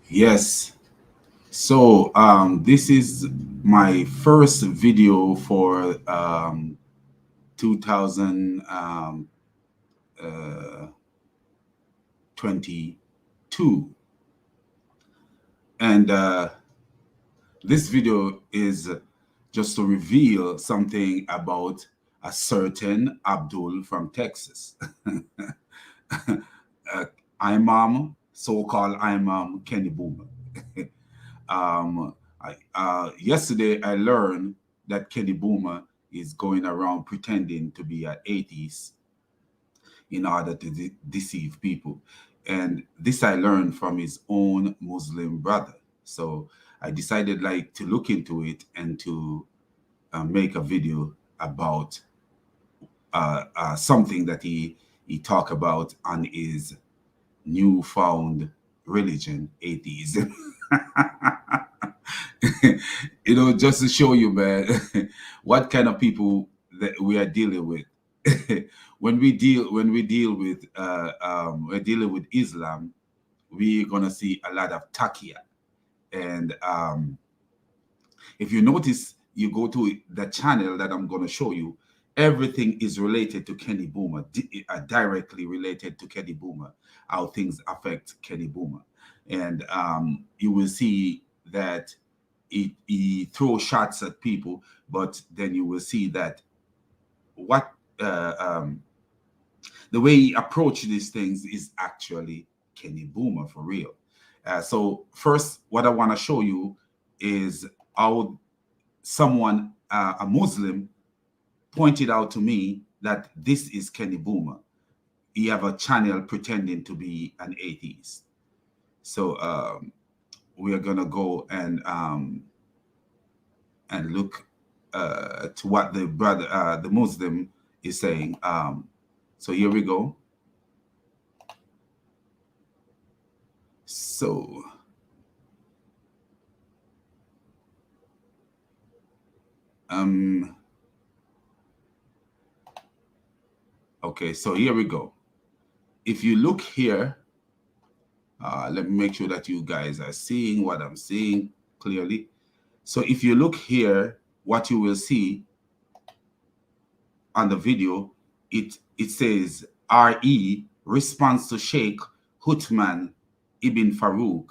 Yes. So this is my first video for 2022, and this video is just to reveal something about a certain Abdul from Texas. uh, so-called Imam Kenny Bomer. Yesterday, I learned that Kenny Boomer is going around pretending to be an atheist in order to deceive people. And this I learned from his own Muslim brother. So I decided like to look into it and to make a video about something that he talked about on his newfound religion, atheism. Just to show you, man, what kind of people that we are dealing with. when we deal with we're dealing with Islam, we're gonna see a lot of taqiyya. And if you notice, you go to the channel that I'm gonna show you, everything is related to Kenny Boomer, directly related to Kenny Boomer, how things affect Kenny Boomer. And you will see that he throws shots at people, but then you will see that what the way he approaches these things is actually Kenny Boomer for real. So first, what I want to show you is how someone, a Muslim, pointed out to me that this is Kenny Boomer. He have a channel pretending to be an atheist. So we are gonna go and look to what the brother, the Muslim, is saying. So here we go. So okay, so here we go. If you look here, let me make sure that you guys are seeing what I'm seeing clearly. So if you look here, what you will see on the video, it says RE response to Sheikh Hutman Ibn Farouk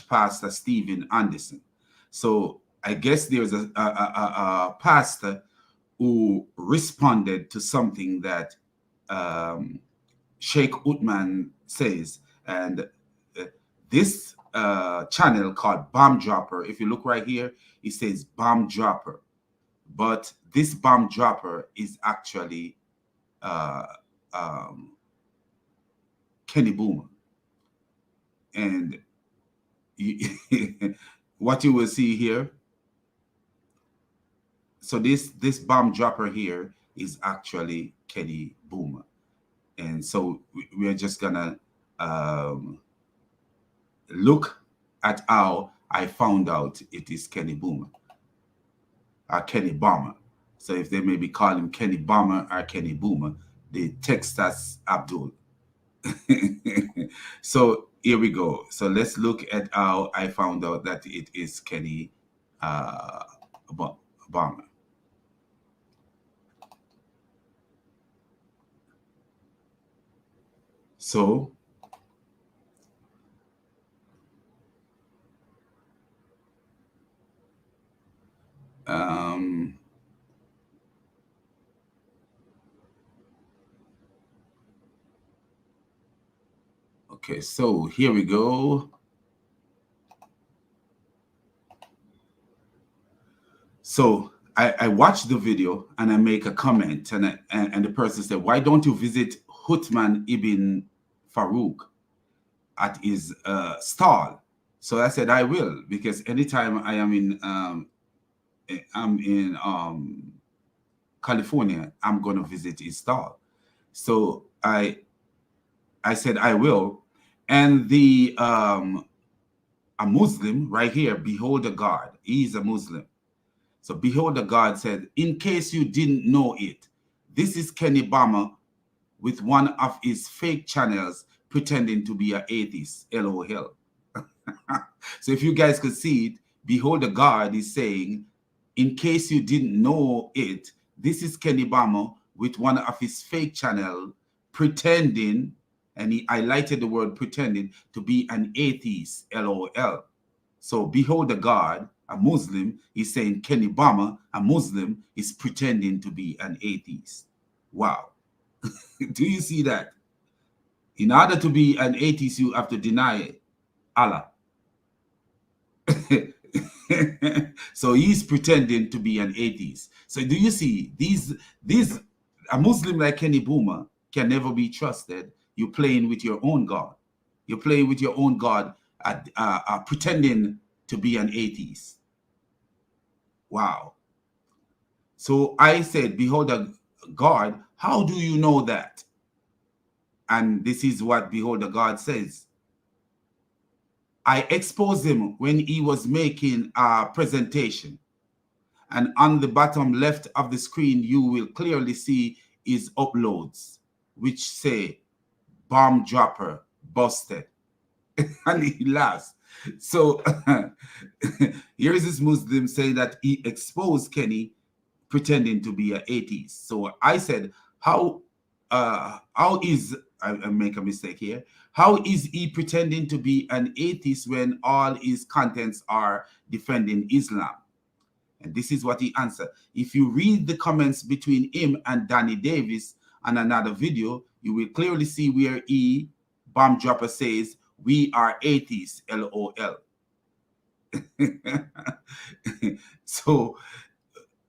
/ Pastor Stephen Anderson. So I guess there's a pastor who responded to something that Sheikh Utman says. And this channel called Bomb Dropper, if you look right here, it says Bomb Dropper. But this Bomb Dropper is actually Kenny Boomer. And what you will see here, so this Bomb Dropper here is actually Kenny Boomer. And so we're just gonna look at how I found out it is Kenny Boomer, or Kenny Bomber. So if they maybe call him Kenny Bomber or Kenny Boomer, they text us Abdul. So here we go. So let's look at how I found out that it is Kenny Bomber. So okay, so here we go. So I watched the video and I make a comment, and the person said, "Why don't you visit Hutman Ibn Farouk at his stall?" So I said, "I will, because anytime I'm in California, I'm gonna visit his stall." So I said I will, and the a Muslim right here, behold the God, he's a Muslim. So behold the God said, "In case you didn't know it, this is Kenny Bomber with one of his fake channels pretending to be an atheist, LOL." So if you guys could see it, behold, the God is saying, in case you didn't know it, this is Kenny Bomer with one of his fake channel pretending, and he highlighted the word pretending, to be an atheist, LOL. So behold the God, a Muslim, is saying Kenny Bomer, a Muslim, is pretending to be an atheist. Wow. Do you see that? In order to be an atheist, you have to deny Allah. So he's pretending to be an atheist. So do you see these a Muslim like Kenny Bomer can never be trusted. You're playing with your own God. You're playing with your own God, pretending to be an atheist. Wow. So I said, behold a God. How do you know that? And this is what behold the God says. I exposed him when he was making a presentation. And on the bottom left of the screen, you will clearly see his uploads, which say, bomb dropper busted. And he laughs. So here is this Muslim saying that he exposed Kenny pretending to be an atheist. So I said, how is, I make a mistake here, how is he pretending to be an atheist when all his contents are defending Islam? And this is what he answered. If you read the comments between him and Danny Davis on another video, you will clearly see where he, bomb dropper, says, we are atheists, LOL. So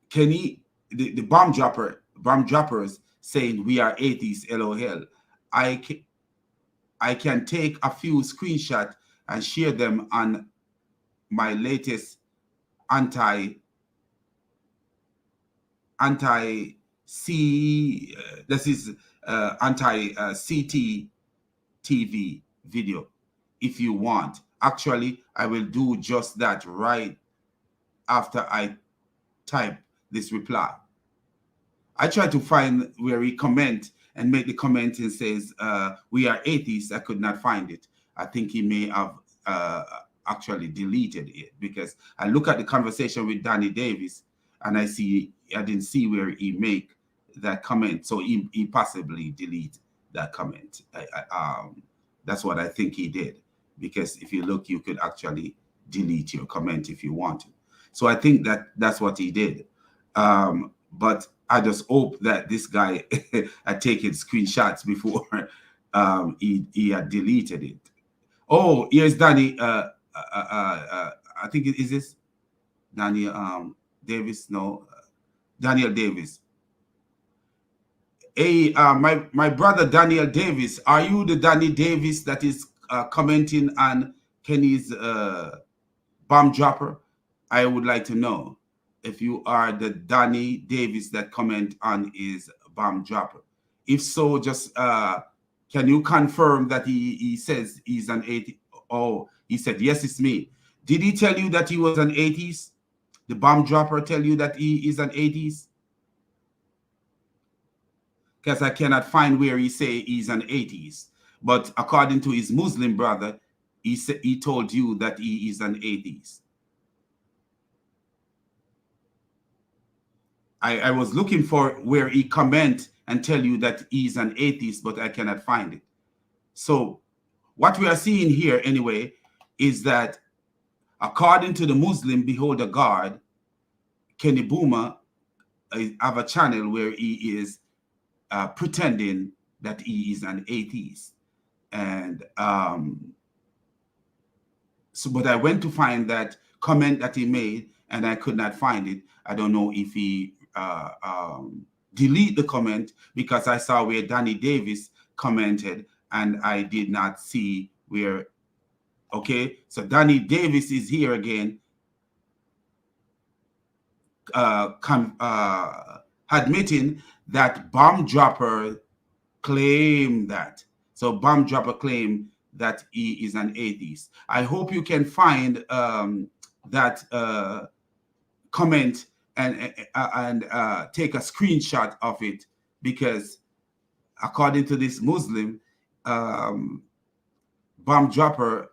Kenny, the bomb droppers saying we are atheists, LOL. I can take a few screenshots and share them on my latest anti-C, this is anti-CT TV video if you want. Actually, I will do just that right after I type this reply. I tried to find where he comment and make the comment and says, we are atheists. I could not find it. I think he may have actually deleted it, because I look at the conversation with Danny Davis and I didn't see where he make that comment. So he possibly delete that comment. That's what I think he did, because if you look, you could actually delete your comment if you wanted. So I think that's what he did. But I just hope that this guy had taken screenshots before he had deleted it. Oh, here's Danny. I think is this Daniel Davis? No, Daniel Davis. Hey, my brother Daniel Davis. Are you the Danny Davis that is commenting on Kenny's bomb dropper? I would like to know if you are the Danny Davis that comment on his bomb dropper. If so, just can you confirm that he says he's an atheist? Oh, he said, yes, it's me. Did he tell you that he was an atheist? The bomb dropper tell you that he is an atheist? Because I cannot find where he say he's an atheist. But according to his Muslim brother, he told you that he is an atheist. I was looking for where he comment and tell you that he's an atheist, but I cannot find it. So what we are seeing here anyway is that according to the Muslim beholder God, Kenny Bomer have a channel where he is pretending that he is an atheist. And but I went to find that comment that he made and I could not find it. I don't know if he delete the comment, because I saw where Danny Davis commented and I did not see where. Okay, so Danny Davis is here again, admitting that bomb dropper claimed that. So bomb dropper claimed that he is an atheist. I hope you can find that comment and take a screenshot of it, because according to this Muslim, bomb droppers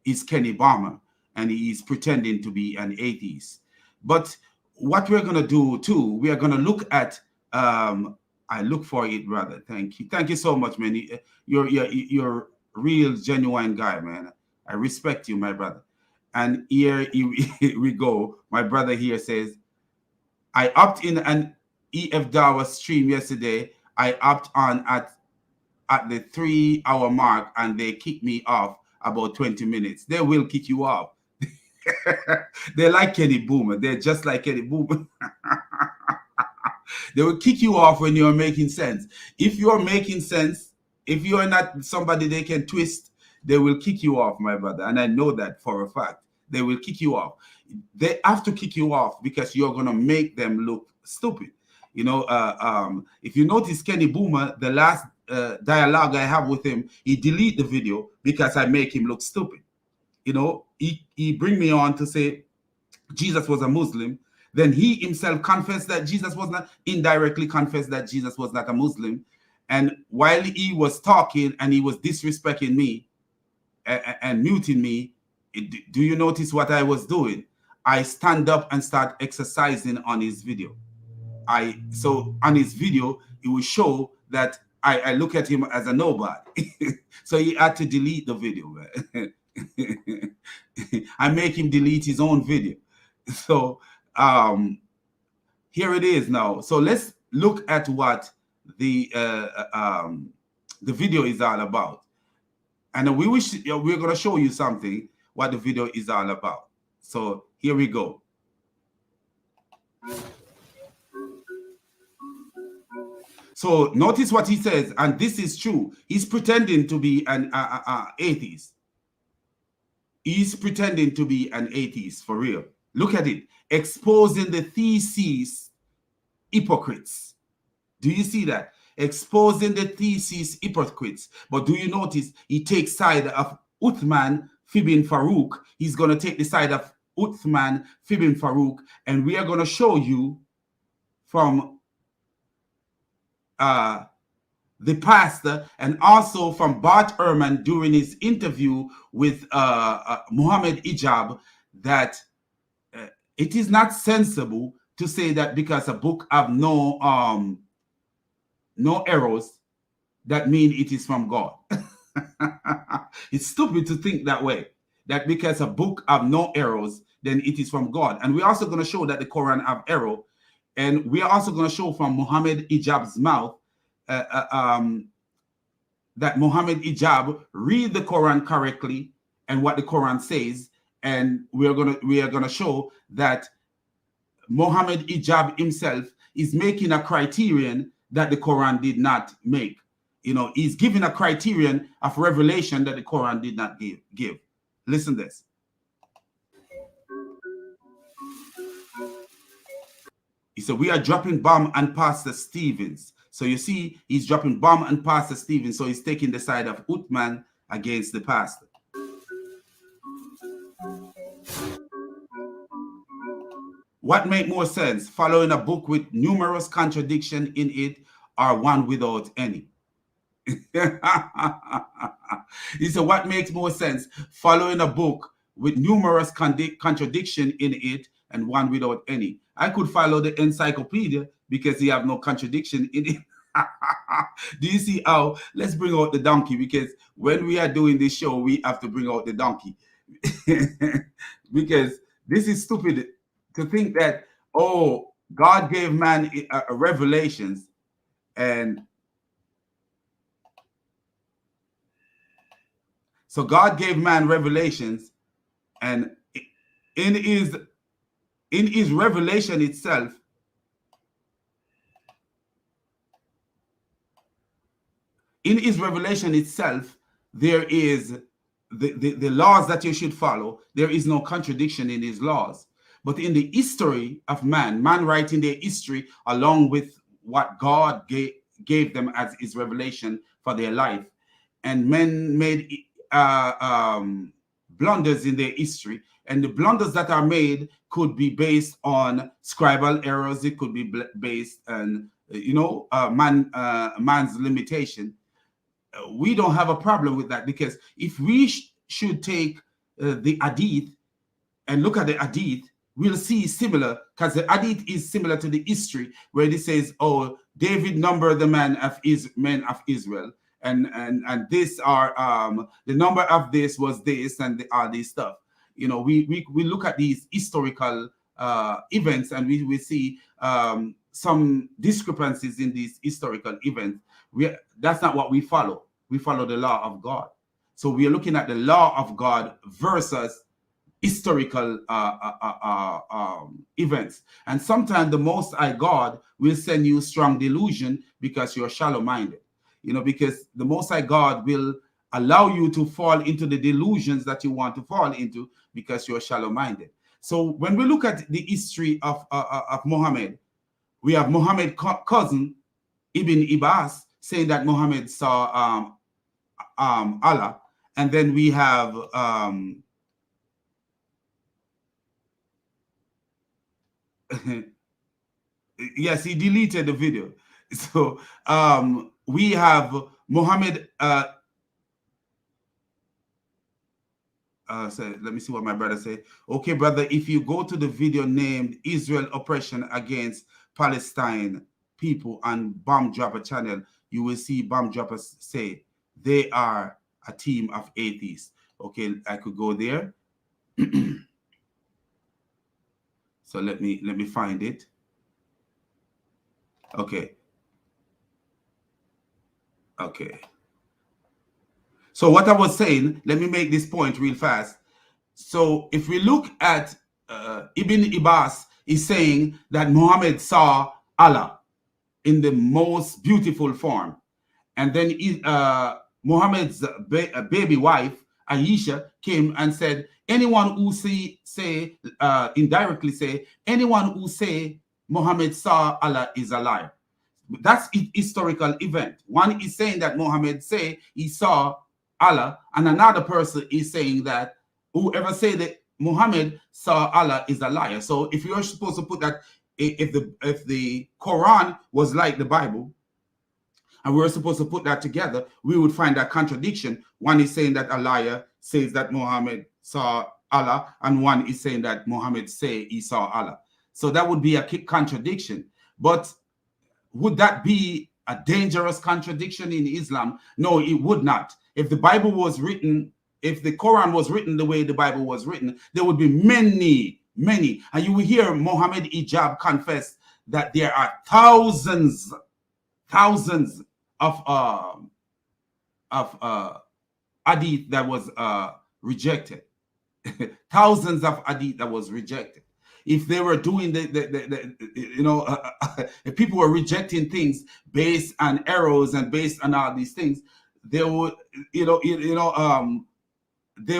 is Kenny Bomer, and he is pretending to be an atheist. But what we're going to do too, we are going to look at, I look for it, brother. Thank you so much, man. You're a real genuine guy, man. I respect you, my brother. And here we go. My brother here says, I opt in an EF Dawa stream yesterday. I opt on at the 3 hour mark, and they kick me off about 20 minutes. They will kick you off. They're like Kenny Boomer. They're just like Kenny Boomer. They will kick you off when you're making sense. If you're making sense, if you're not somebody they can twist, they will kick you off, my brother. And I know that for a fact. They will kick you off. They have to kick you off because you're going to make them look stupid. You know, if you notice Kenny Boomer, the last dialogue I have with him, he delete the video because I make him look stupid. You know, he bring me on to say Jesus was a Muslim. Then he himself confessed that Jesus was not, indirectly confessed that Jesus was not a Muslim. And while he was talking and he was disrespecting me and muting me, do you notice what I was doing? I stand up and start exercising on his video. So on his video, it will show that I look at him as a nobody. So he had to delete the video. I make him delete his own video. So here it is now. So let's look at what the video is all about. And we're going to show you something, what the video is all about. So here we go. So notice what he says, and this is true. He's pretending to be an atheist. He's pretending to be an atheist for real. Look at it. Exposing the thesis hypocrites. Do you see that? Exposing the thesis hypocrites. But do you notice he takes side of Uthman Ibn Farouk? He's going to take the side of Uthman Ibn Farouk, and we are going to show you from the pastor and also from Bart Ehrman during his interview with Muhammad Ijab that it is not sensible to say that because a book have no errors, that mean it is from God. It's stupid to think that way, that because a book have no errors, then it is from God. And we're also going to show that the Quran have error. And we are also going to show from Muhammad Ijab's mouth that Muhammad Ijab read the Quran correctly and what the Quran says. And we are going to show that Muhammad Ijab himself is making a criterion that the Quran did not make. You know, he's giving a criterion of revelation that the Quran did not give. Listen to this. He said, we are dropping bomb on Pastor Stevens. So you see, he's dropping bomb on Pastor Stevens. So he's taking the side of Uthman against the pastor. What make more sense, following a book with numerous contradictions in it or one without any? He said, what makes more sense, following a book with numerous contradictions in it and one without any? I could follow the encyclopedia because you have no contradiction in it. Do you see how? Let's bring out the donkey, because when we are doing this show, we have to bring out the donkey. Because this is stupid to think that, oh, God gave man revelations, and so God gave man revelations, and in his revelation itself, there is the laws that you should follow. There is no contradiction in his laws. But in the history of man writing their history along with what God gave them as his revelation for their life, and men made blunders in their history, and the blunders that are made could be based on scribal errors. It could be based on man's limitation. We don't have a problem with that, because if we should take the hadith and look at the hadith, we'll see similar, because the hadith is similar to the history where it says, oh, David numbered the men of Israel, and this are the number of this was this, and all this stuff. You know, we look at these historical events, and we see some discrepancies in these historical events. That's not what we follow. We follow the law of God. So we are looking at the law of God versus historical events. And sometimes the Most High God will send you strong delusion because you're shallow-minded. You know, because the Most High God will allow you to fall into the delusions that you want to fall into because you're shallow-minded. So when we look at the history of Muhammad, we have Muhammad's cousin Ibn Abbas saying that Muhammad saw Allah, and then we have yes, he deleted the video. So we have Muhammad. So let me see what my brother said. Okay, brother, if you go to the video named Israel Oppression Against Palestine People on Bomb Dropper channel, you will see Bomb Droppers say they are a team of atheists. Okay, I could go there. So let me find it. Okay. So what I was saying, let me make this point real fast. So if we look at Ibn Abbas is saying that Muhammad saw Allah in the most beautiful form. And then Muhammad's baby wife, Aisha, came and said, anyone who indirectly say, anyone who say Muhammad saw Allah is a liar. That's a historical event. One is saying that Muhammad say he saw Allah, and another person is saying that whoever say that Muhammad saw Allah is a liar. So if you're supposed to put that, if the Quran was like the Bible, and we were supposed to put that together, we would find that contradiction. One is saying that a liar says that Muhammad saw Allah, and one is saying that Muhammad say he saw Allah. So that would be a contradiction. But would that be a dangerous contradiction in Islam? No, it would not. If the Bible was written, if the Quran was written the way the Bible was written, there would be many. And you will hear Muhammad Ijab confess that there are thousands of hadith that was rejected. Thousands of hadith that was rejected. If they were doing if people were rejecting things based on errors and based on all these things, they would, there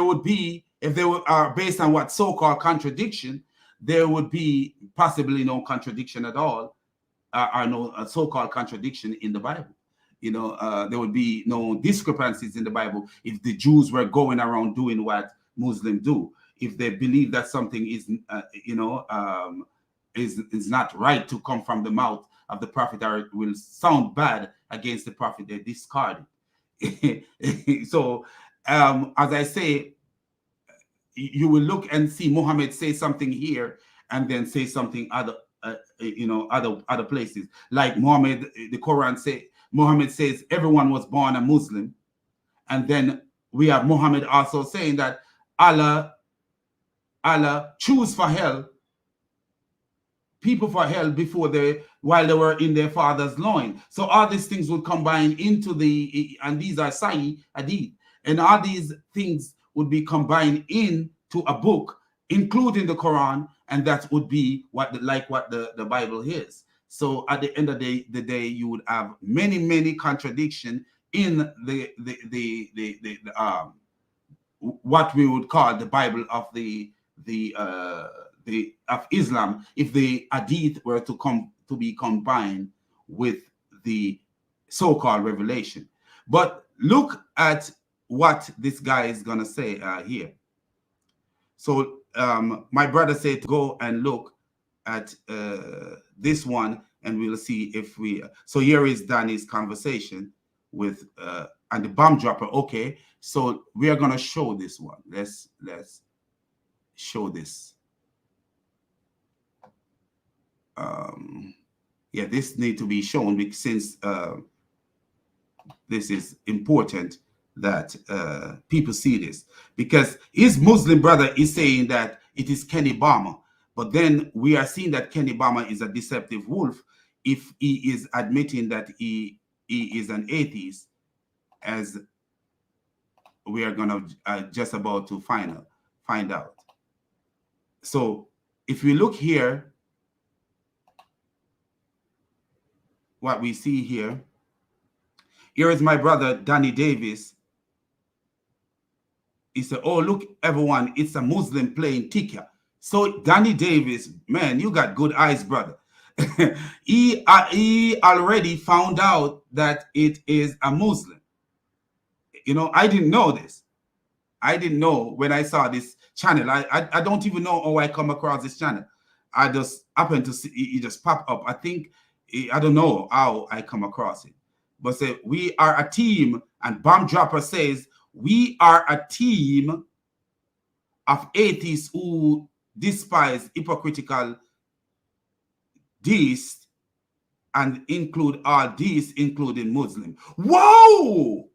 would be, if they are based on what so-called contradiction, there would be possibly no contradiction at all, or no so-called contradiction in the Bible. There would be no discrepancies in the Bible if the Jews were going around doing what Muslims do. If they believe that something is, is not right to come from the mouth of the prophet, or it will sound bad against the prophet, they discard it. So, as I say, you will look and see Muhammad say something here and then say something other places. Like Muhammad, the Quran say, Muhammad says everyone was born a Muslim, and then we have Muhammad also saying that Allah choose for hell, people for hell while they were in their father's loin. So all these things would combine into and these are Sahih Hadith, and all these things would be combined into a book, including the Quran, and that would be what the Bible is. So at the end of the day, you would have many contradictions in the what we would call the Bible of of Islam, if the hadith were to be combined with the so-called revelation. But look at what this guy is gonna say here. So my brother said to go and look at this one, and we'll see if we. So here is Danny's conversation with and the bomb dropper. Okay, So we are going to show this one. Let's show this. Yeah, this need to be shown because since this is important that people see this, because his Muslim brother is saying that it is Kenny Bomer, but then we are seeing that Kenny Bomer is a deceptive wolf if he is admitting that he is an atheist, as we are gonna just about to find out. So if we look here, what we see here is my brother Danny Davis. He said, "Oh, look, everyone, it's a Muslim playing taqiyya." So Danny Davis, man, you got good eyes, brother. he already found out that it is a Muslim. You know, I didn't know this. I didn't know when I saw this channel. I don't even know how I come across this channel. I just happened to see it just pop up. I think, I don't know how I come across it. But say, we are a team, and Bomb Dropper says, we are a team of atheists who despise hypocritical deists and include all deists, including Muslim. Whoa!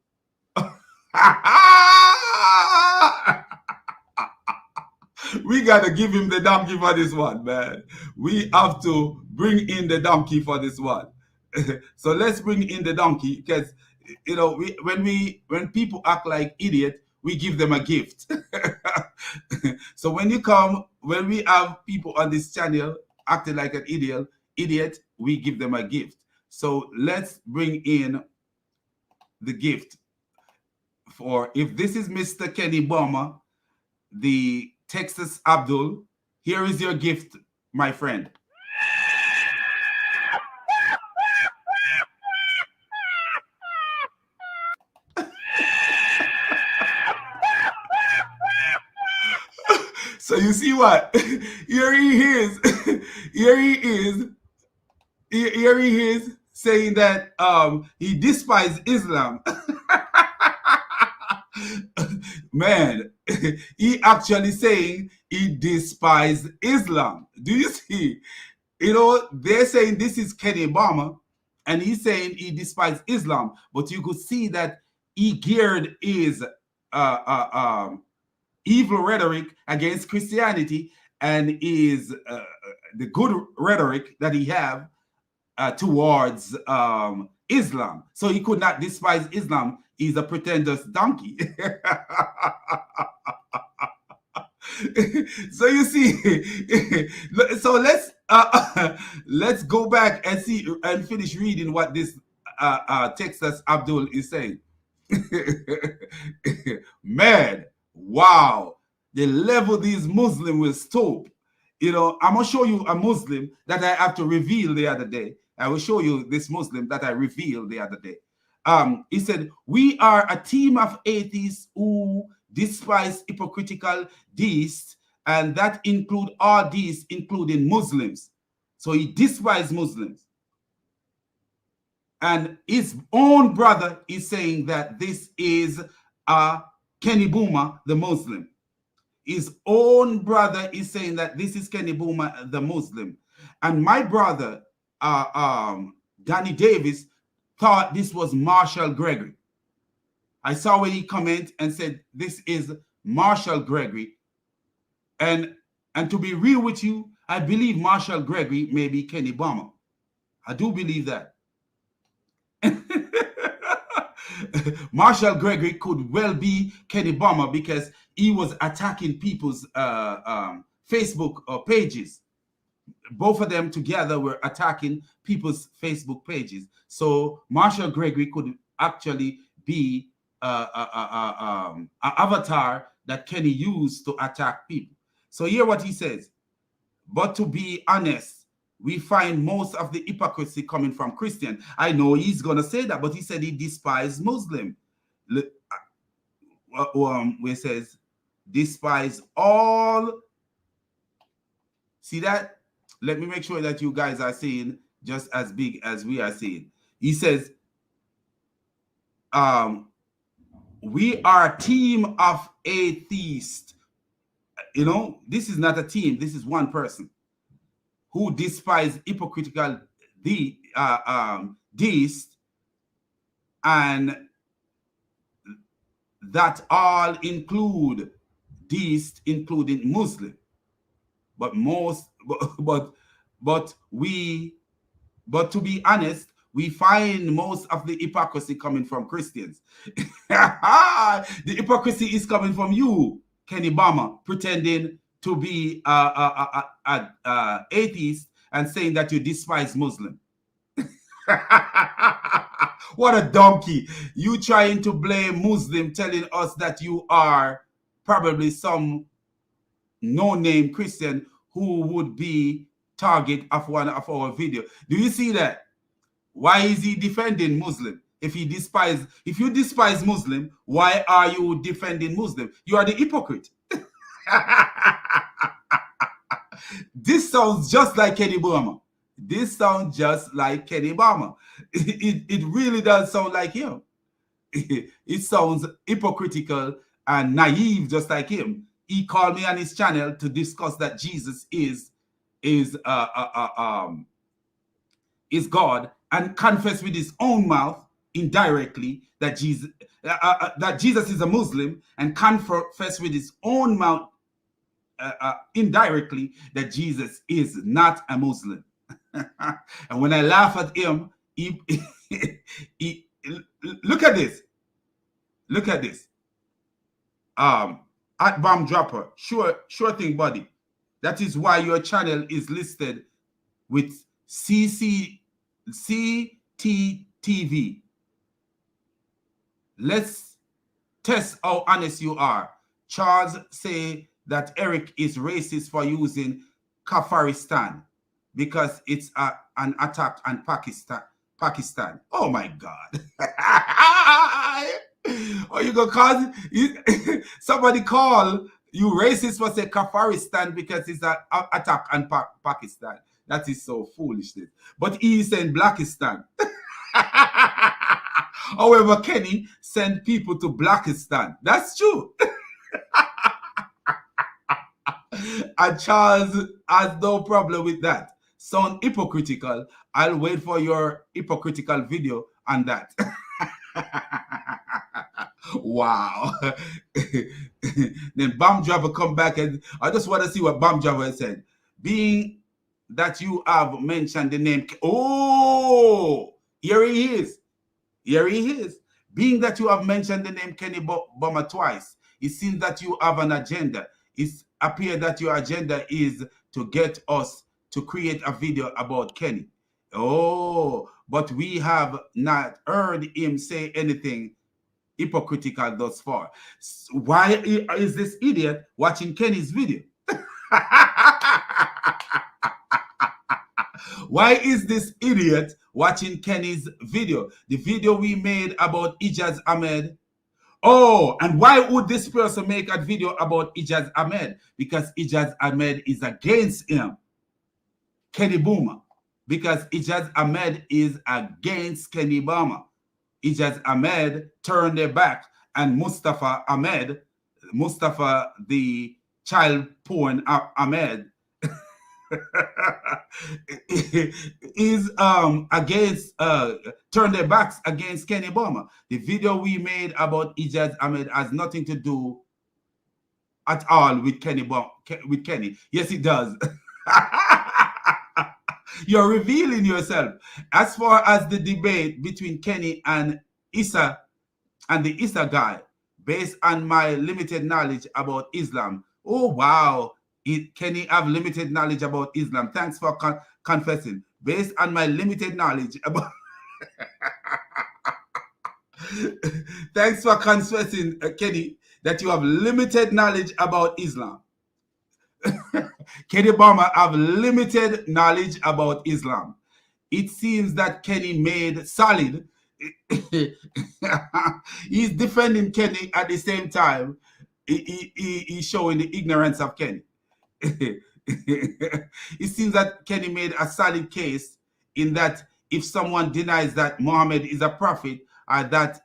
We gotta give him the donkey for this one, man. We have to bring in the donkey for this one. So let's bring in the donkey, because you know, when people act like idiot, we give them a gift. So when we have people on this channel acting like an idiot, we give them a gift. So let's bring in the gift. For if this is Mr. Kenny Bomer, the Texas Abdul, here is your gift, my friend. So you see what? Here he is. Here he is. Here he is saying that he despises Islam. Man, he actually saying he despises Islam. Do you see? You know, they're saying this is Kenny Bomer, and he's saying he despises Islam. But you could see that he geared his evil rhetoric against Christianity and is the good rhetoric that he have towards Islam. So he could not despise Islam. He's a pretender's donkey. So you see, so let's go back and see and finish reading what this Texas Abdul is saying. Man, wow, the level these Muslims will stoop. You know, I'm gonna show you a Muslim that I have to reveal the other day. I will show you this Muslim that I revealed the other day. He said, we are a team of atheists who despise hypocritical deists, and that include all deists, including Muslims. So he despises Muslims. And his own brother is saying that this is Kenny Bomer, the Muslim. His own brother is saying that this is Kenny Bomer, the Muslim. And my brother, Danny Davis, thought this was Marshall Gregory. I saw when he commented and said, this is Marshall Gregory. And to be real with you, I believe Marshall Gregory may be Kenny Bomer. I do believe that. Marshall Gregory could well be Kenny Bomer because he was attacking people's Facebook pages. Both of them together were attacking people's Facebook pages. So Marshall Gregory could actually be an avatar that Kenny used to attack people. So hear what he says. But to be honest, we find most of the hypocrisy coming from Christian. I know he's going to say that, but he said he despised Muslim. Where it says, despise all. See that? Let me make sure that you guys are seeing just as big as we are seeing. He says, we are a team of atheists. You know, this is not a team. This is one person who despise hypocritical deists, and that all include deists, including Muslim. But most, but to be honest, we find most of the hypocrisy coming from Christians. The hypocrisy is coming from you, Kenny Bomer, pretending to be atheist and saying that you despise Muslim. What a donkey. You trying to blame Muslim, telling us that you are probably some no-name Christian who would be target of one of our video. Do you see that? Why is he defending Muslim? If you despise Muslim, why are you defending Muslim? You are the hypocrite. This sounds just like Kenny Bomer. This sounds just like Kenny Bomer. It really does sound like him. It sounds hypocritical and naive, just like him. He called me on his channel to discuss that Jesus is God, and confess with his own mouth indirectly that Jesus is a Muslim, and confess with his own mouth indirectly that Jesus is not a Muslim. And when I laugh at him, he look at this. Look at this. At bomb dropper, sure thing, buddy. That is why your channel is listed with CTTV. Let's test how honest you are. Charles say that Eric is racist for using Kafiristan because it's an attack on Pakistan. Oh my God. Or you gonna cause somebody call you racist for say Kafiristan because it's an attack on Pakistan. That is so foolishness. But he is saying Blackistan. However, Kenny sent people to Blackistan. That's true. And Charles has no problem with that. Sound hypocritical. I'll wait for your hypocritical video on that. Wow. Then Bomb Driver come back, and I just want to see what Bomb Driver said. Being that you have mentioned the name, oh, here he is. Here he is. Being that you have mentioned the name Kenny Bomer twice, it seems that you have an agenda. It appears that your agenda is to get us to create a video about Kenny. Oh, but we have not heard him say anything hypocritical thus far. Why is this idiot watching Kenny's video? Why is this idiot watching Kenny's video? The video we made about Ijaz Ahmed. Oh, and why would this person make a video about Ijaz Ahmed? Because Ijaz Ahmed is against him. Kenny Bomer. Because Ijaz Ahmed is against Kenny Bomer. Ijaz Ahmed turned their back, and Mustafa the child porn Ahmed, is against turned their backs against Kenny Bomer. The video we made about Ijaz Ahmed has nothing to do at all with Kenny. Yes, it does. You're revealing yourself. As far as the debate between Kenny and Issa and the Issa guy, based on my limited knowledge about Islam. Oh, wow. Kenny have limited knowledge about Islam. Thanks for confessing. Based on my limited knowledge about... Thanks for confessing, Kenny, that you have limited knowledge about Islam. Kenny Bomer have limited knowledge about Islam. It seems that Kenny made solid. He's defending Kenny at the same time. He's showing the ignorance of Kenny. It seems that Kenny made a solid case in that if someone denies that Muhammad is a prophet, or that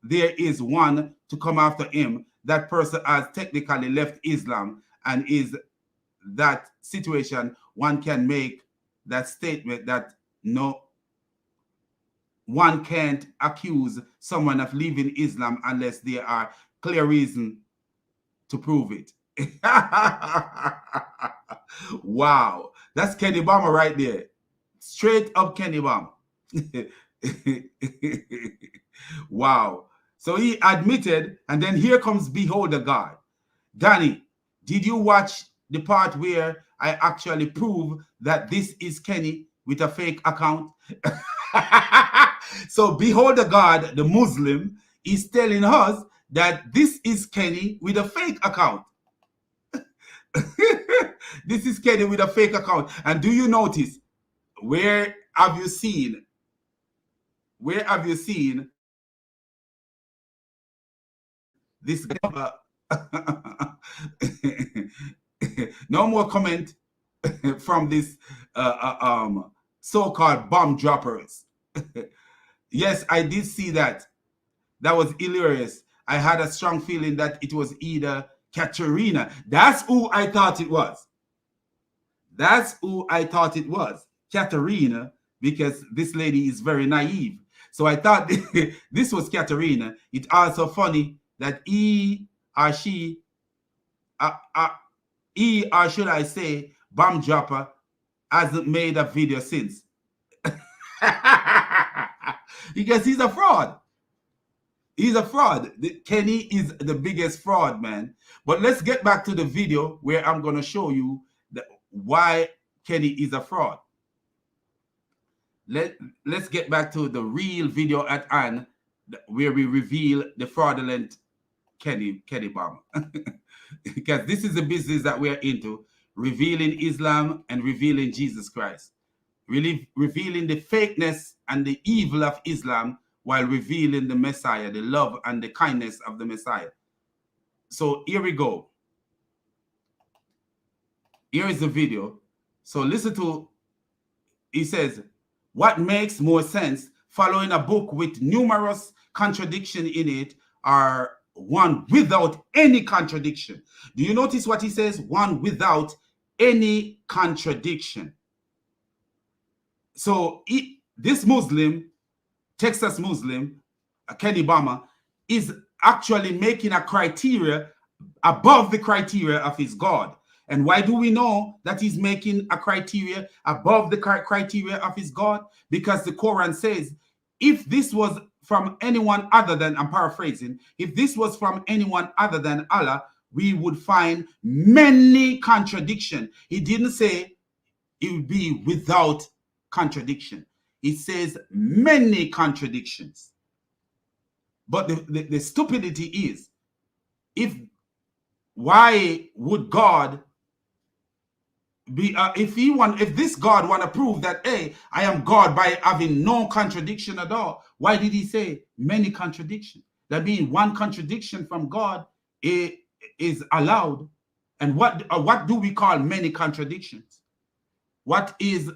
there is one to come after him, that person has technically left Islam, and is that situation, one can make that statement that no, one can't accuse someone of leaving Islam unless there are clear reason to prove it. Wow, that's Kenny Bomer right there. Straight up Kenny Bomer. Wow. So he admitted, and then here comes Behold the God. Danny, did you watch the part where I actually prove that this is Kenny with a fake account? So Behold the God, the Muslim, is telling us that this is Kenny with a fake account. This is Kenny with a fake account. And do you notice, where have you seen this guy? No more comment from this so-called bomb droppers. Yes, I did see that. That was hilarious. I had a strong feeling that it was either Katerina. That's who I thought it was. That's who I thought it was. Katerina, because this lady is very naive. So I thought this was Katerina. It's also funny that he or she, he or should I say, bomb dropper, hasn't made a video since. Because he's a fraud. He's a fraud. Kenny is the biggest fraud, man. But let's get back to the video where I'm going to show you why Kenny is a fraud. Let's get back to the real video at hand, where we reveal the fraudulent Kenny Bomer. Because this is the business that we're into, revealing Islam and revealing Jesus Christ. Really revealing the fakeness and the evil of Islam while revealing the Messiah, the love and the kindness of the Messiah. So here we go. Here is the video. So listen to, he says, what makes more sense, following a book with numerous contradictions in it, or one without any contradiction? Do you notice what he says? One without any contradiction. So this Muslim, Texas Muslim, Kenny Bomer, is actually making a criteria above the criteria of his God. And why do we know that he's making a criteria above the criteria of his God? Because the Quran says, if this was from anyone other than, I'm paraphrasing, if this was from anyone other than Allah, we would find many contradictions. He didn't say it would be without contradiction. It says many contradictions. But the stupidity is, why would God be, if this God want to prove that, hey, I am God by having no contradiction at all, why did he say many contradictions? That means one contradiction from God is allowed. And what do we call many contradictions? What is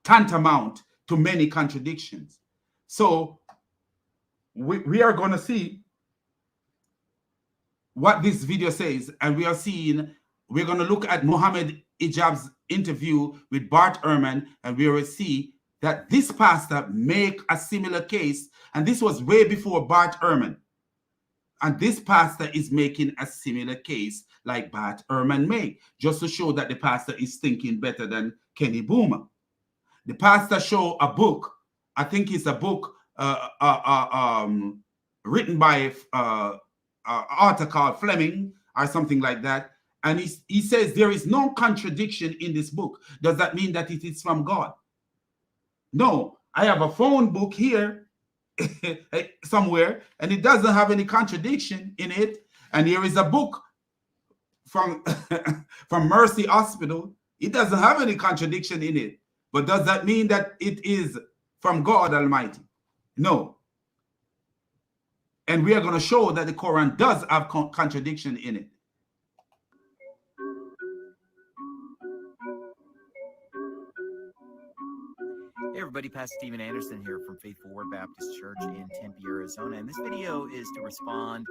tantamount to many contradictions? So we are going to see what this video says, and we're going to look at Muhammad Ijab's interview with Bart Ehrman, and we will see that this pastor make a similar case, and this was way before Bart Ehrman. And this pastor is making a similar case like Bart Ehrman made, just to show that the pastor is thinking better than Kenny Bomer. The pastor show a book, I think it's a book written by an author called Fleming or something like that. And he says there is no contradiction in this book. Does that mean that it is from God? No, I have a phone book here somewhere, and it doesn't have any contradiction in it. And here is a book from from Mercy Hospital. It doesn't have any contradiction in it. But does that mean that it is from God Almighty? No. And we are going to show that the Quran does have contradiction in it. everybody, Pastor Stephen Anderson here from Faithful Word Baptist Church in Tempe, Arizona. And this video is to respond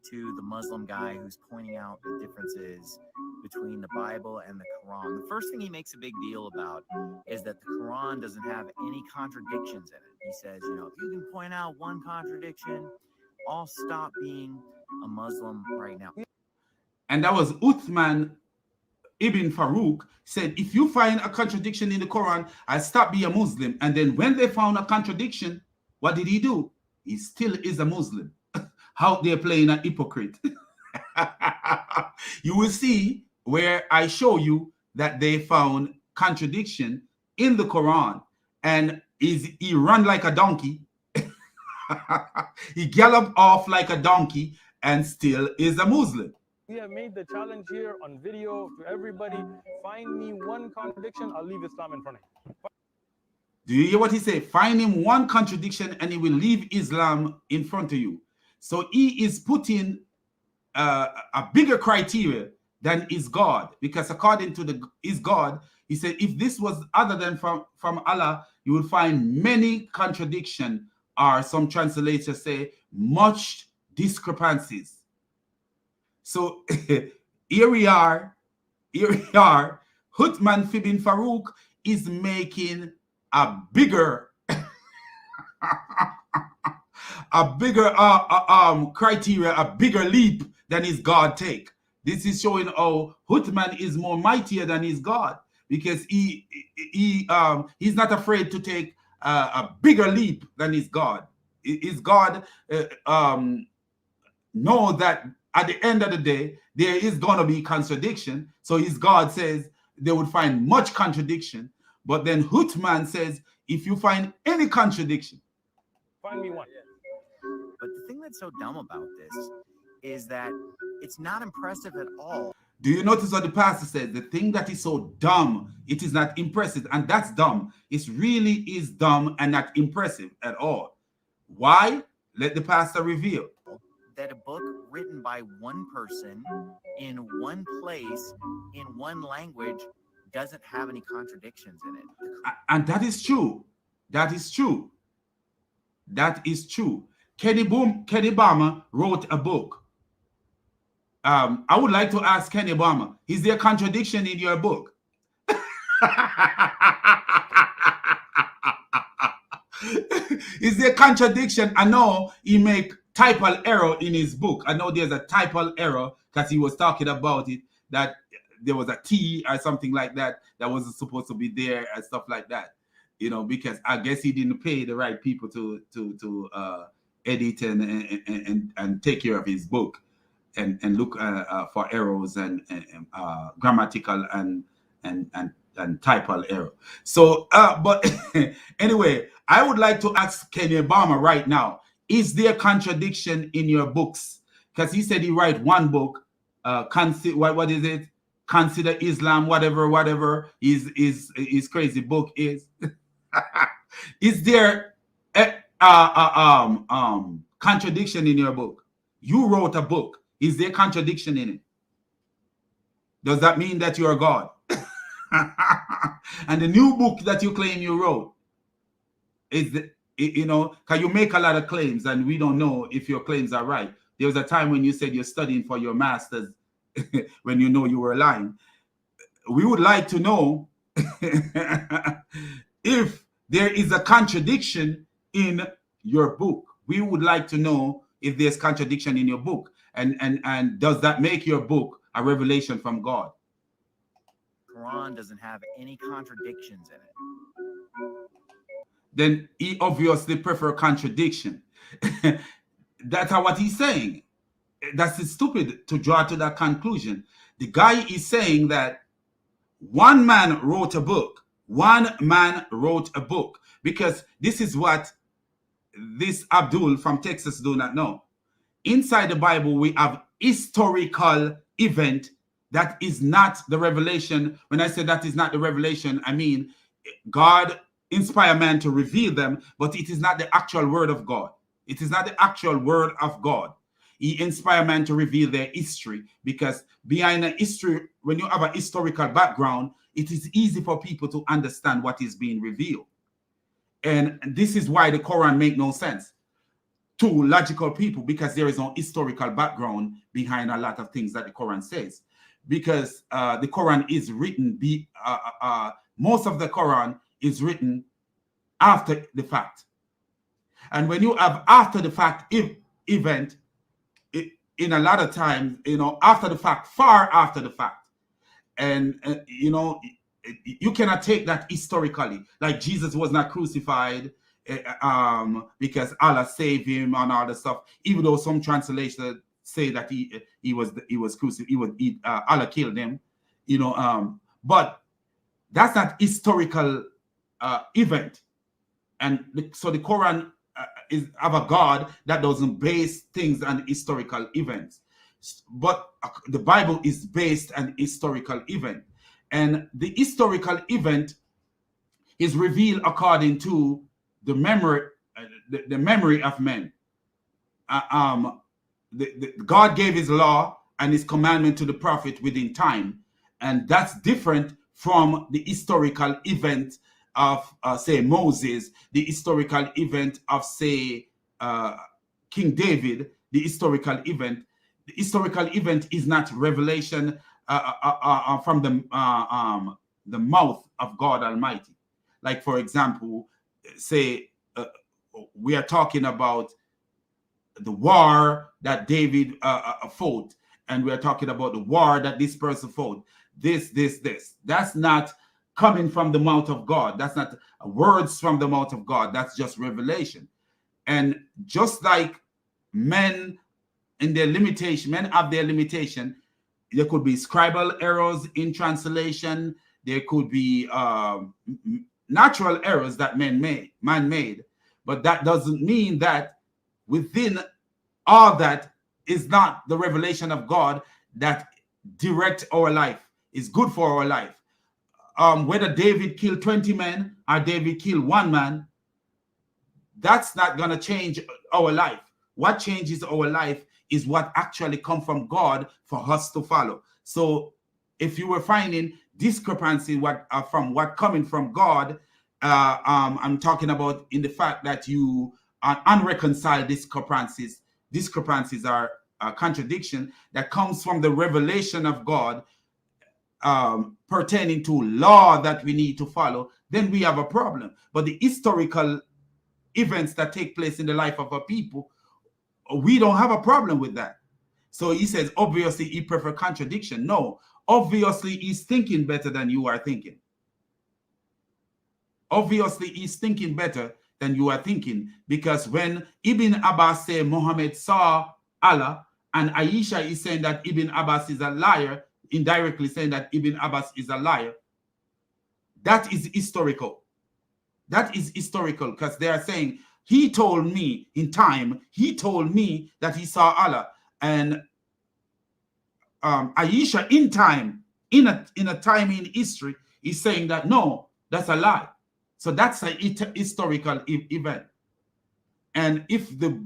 to the Muslim guy who's pointing out the differences between the Bible and the Quran. The first thing he makes a big deal about is that the Quran doesn't have any contradictions in it. He says, you know, if you can point out one contradiction, I'll stop being a Muslim right now. And that was Uthman Ibn Farouk said, if you find a contradiction in the Quran, I'll stop being a Muslim. And then when they found a contradiction, what did he do? He still is a Muslim. Out there playing a hypocrite. You will see where I show you that they found contradiction in the Quran. And he ran like a donkey. He galloped off like a donkey and still is a Muslim. We have made the challenge here on video to everybody. Find me one contradiction, I'll leave Islam in front of him. Do you hear what he said? Find him one contradiction and he will leave Islam in front of you. So he is putting a bigger criteria than is God. Because according to his God, he said, if this was other than from Allah, you would find many contradictions, or some translators say much discrepancies. So here we are. Uthman Ibn Farouk is making a bigger criteria, a bigger leap than his God take. This is showing how Uthman is more mightier than his God, because he's not afraid to take a bigger leap than his God. His God know that at the end of the day, there is going to be contradiction. So his God says they would find much contradiction. But then Uthman says, if you find any contradiction, find me one. But the thing that's so dumb about this is that it's not impressive at all. Do you notice what the pastor said? The thing that is so dumb, it is not impressive. And that's dumb. It really is dumb and not impressive at all. Why? Let the pastor reveal. That a book written by one person in one place in one language doesn't have any contradictions in it. And that is true. That is true. That is true. Kenny Bomer wrote a book. I would like to ask Kenny Bomer, is there contradiction in your book? Is there contradiction? I know he make typal error in his book. I know there's a typal error because he was talking about it, that there was a T or something like that that wasn't supposed to be there and stuff like that. You know, because I guess he didn't pay the right people to edit and take care of his book and look for errors and grammatical and typal error. So, but anyway, I would like to ask Kenny Bomer right now, is there contradiction in your books? Because he said he write one book, what is it? Consider Islam, whatever his crazy book is. Is there contradiction in your book? You wrote a book. Is there contradiction in it? Does that mean that you are God? And the new book that you claim you wrote, is the, you know, because you make a lot of claims and we don't know if your claims are right. There was a time when you said you're studying for your master's when you know you were lying. We would like to know if there is a contradiction in your book. We would like to know if there's contradiction in your book. And does that make your book a revelation from God? Quran doesn't have any contradictions in it. Then he obviously prefer contradiction. That's what he's saying. That's stupid to draw to that conclusion. The guy is saying that one man wrote a book. One man wrote a book. Because this is what this Abdul from Texas do not know. Inside the Bible, we have historical event that is not the revelation. When I say that is not the revelation, I mean God inspire man to reveal them, but it is not the actual word of God. It is not the actual word of God. He inspired man to reveal their history, because behind a history, when you have a historical background, it is easy for people to understand what is being revealed. And this is why the Quran make no sense to logical people, because there is no historical background behind a lot of things that the Quran says. Because the Quran is written, most of the Quran is written after the fact. And when you have after the fact event, in a lot of times, after the fact, far after the fact, and you cannot take that historically. Like Jesus was not crucified because Allah saved him and all the stuff. Even though some translations say that he was crucified, Allah killed him, but that's not historical event. And so the Quran is of a God that doesn't base things on historical events, but the Bible is based on historical event, and the historical event is revealed according to the memory, the memory of men. God gave His law and His commandment to the prophet within time, and that's different from the historical event of say Moses, the historical event of say King David, the historical event. The historical event is not revelation from the mouth of God Almighty. Like, for example, say we are talking about the war that David fought, and we are talking about the war that this person fought. This. That's not coming from the mouth of God. That's not words from the mouth of God. That's just revelation. And just like men in their limitation, men have their limitation. There could be scribal errors in translation. There could be natural errors that man made. But that doesn't mean that within all that is not the revelation of God that direct our life, is good for our life. Whether David killed 20 men or David killed one man, that's not going to change our life. What changes our life is what actually comes from God for us to follow. So if you were finding discrepancy from what coming from God, I'm talking about in the fact that you are unreconciled discrepancies. Discrepancies are a contradiction that comes from the revelation of God pertaining to law that we need to follow, then we have a problem. But the historical events that take place in the life of a people, we don't have a problem with that. So he says, obviously, he prefer contradiction. No, obviously, he's thinking better than you are thinking. Obviously, he's thinking better than you are thinking, because when Ibn Abbas said Muhammad saw Allah, and Aisha is saying that Ibn Abbas is a liar, indirectly saying that Ibn Abbas is a liar, that is historical. That is historical, because they are saying, he told me in time, he told me that he saw Allah. And Aisha in time, in a time in history, is saying that no, that's a lie. So that's a historical event. And if the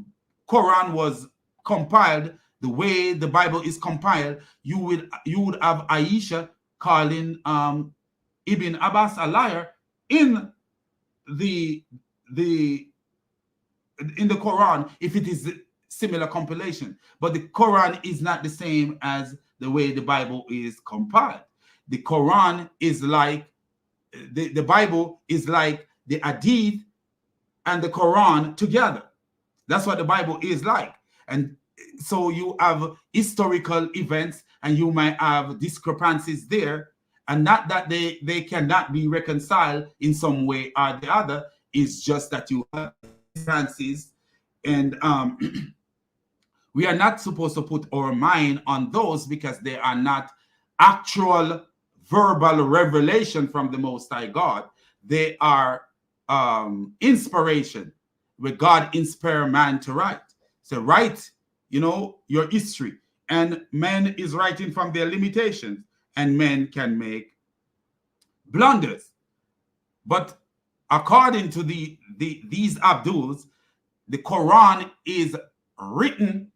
Quran was compiled the way the Bible is compiled, you would have Aisha calling Ibn Abbas a liar in the Quran, if it is similar compilation. But the Quran is not the same as the way the Bible is compiled. The Quran is like the Bible is like the Hadith and the Quran together. That's what the Bible is like. And so you have historical events, and you might have discrepancies there, and not that they cannot be reconciled in some way or the other. It's just that you have discrepancies, and we are not supposed to put our mind on those, because they are not actual verbal revelation from the Most High God. They are inspiration, where God inspired man to write. So write, your history. And man is writing from their limitations, and men can make blunders. But according to these Abduls, the Quran is written,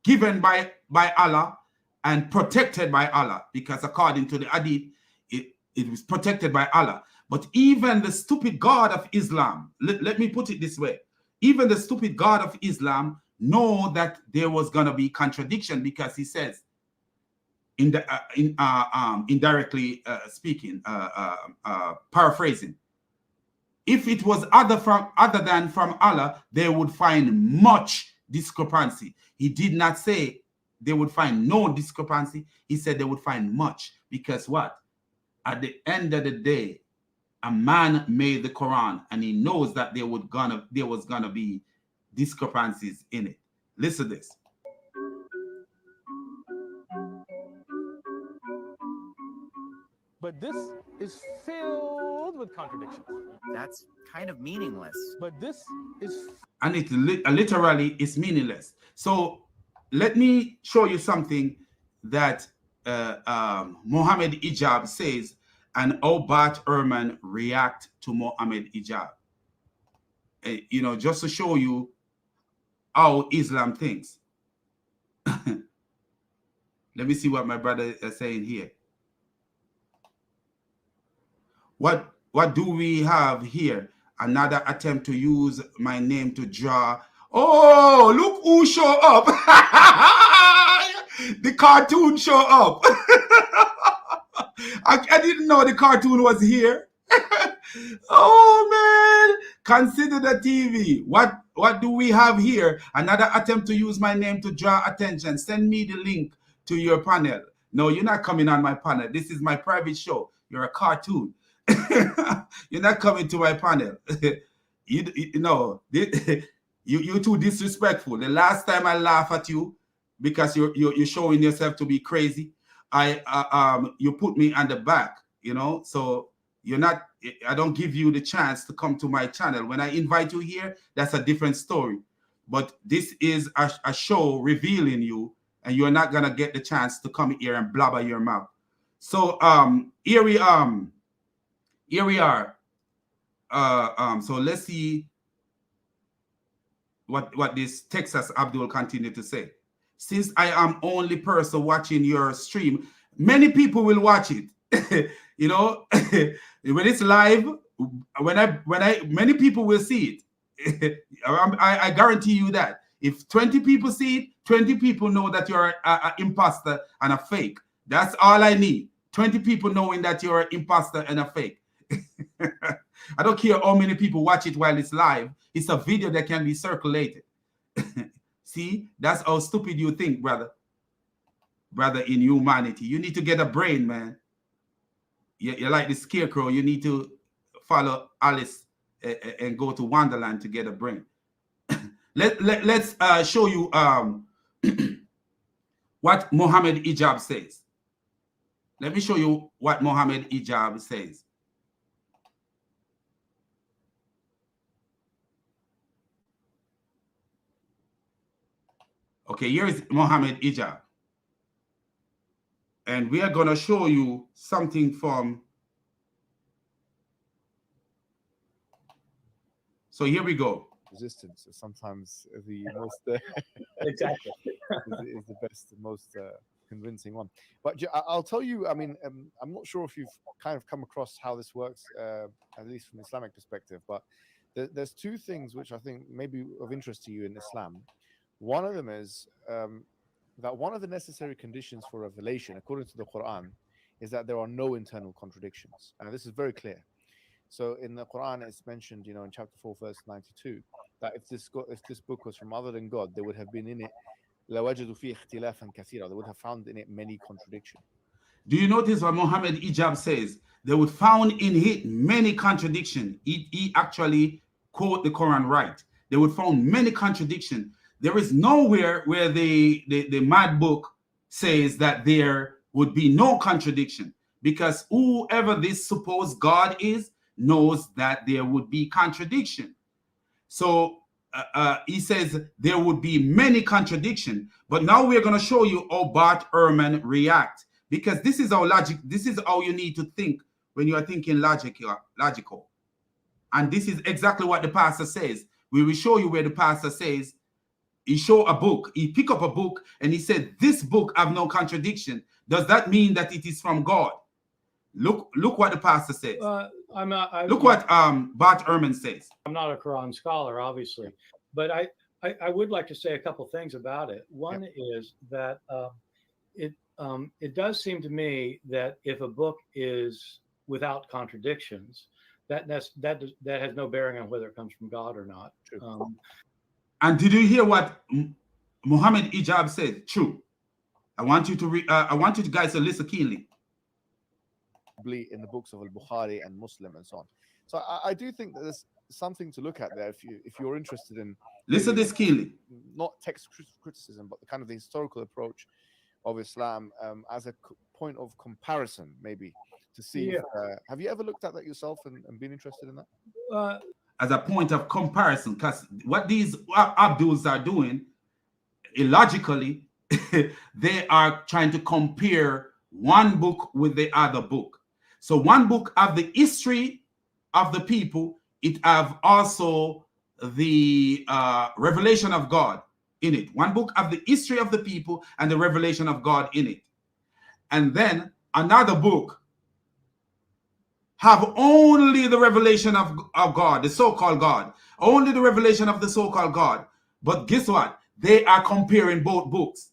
given by Allah, and protected by Allah, because according to the Hadith, it was protected by Allah. But even the stupid God of Islam, let me put it this way, even the stupid God of Islam know that there was going to be contradiction, because he says, indirectly speaking, paraphrasing, if it was other than from Allah, they would find much discrepancy. He did not say they would find no discrepancy. He said they would find much, because what? At the end of the day, a man made the Quran, and he knows that there was gonna be discrepancies in it. Listen to this. But this is filled with contradictions. That's kind of meaningless. But this is... And it literally is meaningless. So let me show you something that Mohammed Ijab says, and how Bart Ehrman react to Mohammed Ijab. You know, just to show you how Islam thinks. Let me see what my brother is saying here. What do we have here? Another attempt to use my name to draw. Oh, look who show up. The cartoon show up. I didn't know the cartoon was here. Oh man, consider the TV. What do we have here? Another attempt to use my name to draw attention. Send me the link to your panel. No, you're not coming on my panel. This is my private show. You're a cartoon. You're not coming to my panel. you know, you're too disrespectful. The last time I laugh at you because you're showing yourself to be crazy, you put me on the back, you know. So you're not. I don't give you the chance to come to my channel. When I invite you here, that's a different story. But this is a show revealing you, and you're not gonna get the chance to come here and blabber your mouth. So here we are. So let's see what this Texas Abdul continued to say. Since I am only person watching your stream, many people will watch it. You know, when it's live, many people will see it. I guarantee you that. If 20 people see it, 20 people know that you're an imposter and a fake. That's all I need. 20 people knowing that you're an imposter and a fake. I don't care how many people watch it while it's live. It's a video that can be circulated. See, that's how stupid you think, brother. Brother in humanity. You need to get a brain, man. You're like the scarecrow. You need to follow Alice and go to Wonderland to get a brain. Let's show you what Mohammed Ijab says. Let me show you what Mohammed Ijab says. Okay, here is Mohammed Ijab. And we are going to show you something from... So here we go. Resistance is sometimes the most... Exactly. is the best, the most convincing one. But I'll tell you, I mean, I'm not sure if you've kind of come across how this works, at least from Islamic perspective, but there's two things which I think may be of interest to you in Islam. One of them is that one of the necessary conditions for revelation, according to the Quran, is that there are no internal contradictions. And this is very clear. So in the Quran, it's mentioned, you know, in chapter 4, verse 92, that if this book was from other than God, there would have been in it, لَوَجَدُوا فِيهِ اخْتِلَافًا كَثِيرًا. They would have found in it many contradictions. Do you notice what Mohammed Ijab says? They would found in it many contradictions. He actually quote the Quran right. They would found many contradictions. There is nowhere where the mad book says that there would be no contradiction, because whoever this supposed God is knows that there would be contradiction. So he says there would be many contradiction. But now we're going to show you how Bart Ehrman react, because this is how you need to think when you are thinking logical. And this is exactly what the pastor says. We will show you where the pastor says, he show a book, he pick up a book, and he said, this book have no contradiction. Does that mean that it is from God? Look what the pastor says. Look what Bart Ehrman says. I'm not a Quran scholar, obviously, but I would like to say a couple things about it. One is that it does seem to me that if a book is without contradictions, that has no bearing on whether it comes from God or not. And did you hear what Muhammad Ijab said? True. I want you to read. I want you guys to listen keenly. In the books of Al-Bukhari and Muslim and so on. So I do think that there's something to look at there if you're interested in listen this keenly. Not text criticism, but the kind of the historical approach of Islam as a point of comparison, maybe to see. Yeah. Have you ever looked at that yourself and been interested in that? As a point of comparison, because what these Abduls are doing, illogically, they are trying to compare one book with the other book. So one book of the history of the people, it have also the revelation of God in it. One book of the history of the people and the revelation of God in it. And then another book have only the revelation of God, the so-called God, only the revelation of the so-called God. But guess what? They are comparing both books.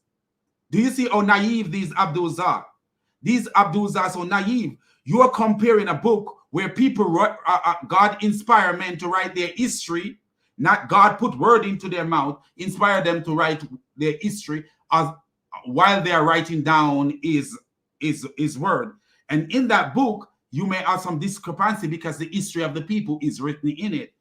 Do you see how naive these Abduls are? These Abduls are so naive. You are comparing a book where people, God inspired men to write their history, not God put word into their mouth, inspire them to write their history as while they are writing down his word. And in that book, you may have some discrepancy because the history of the people is written in it.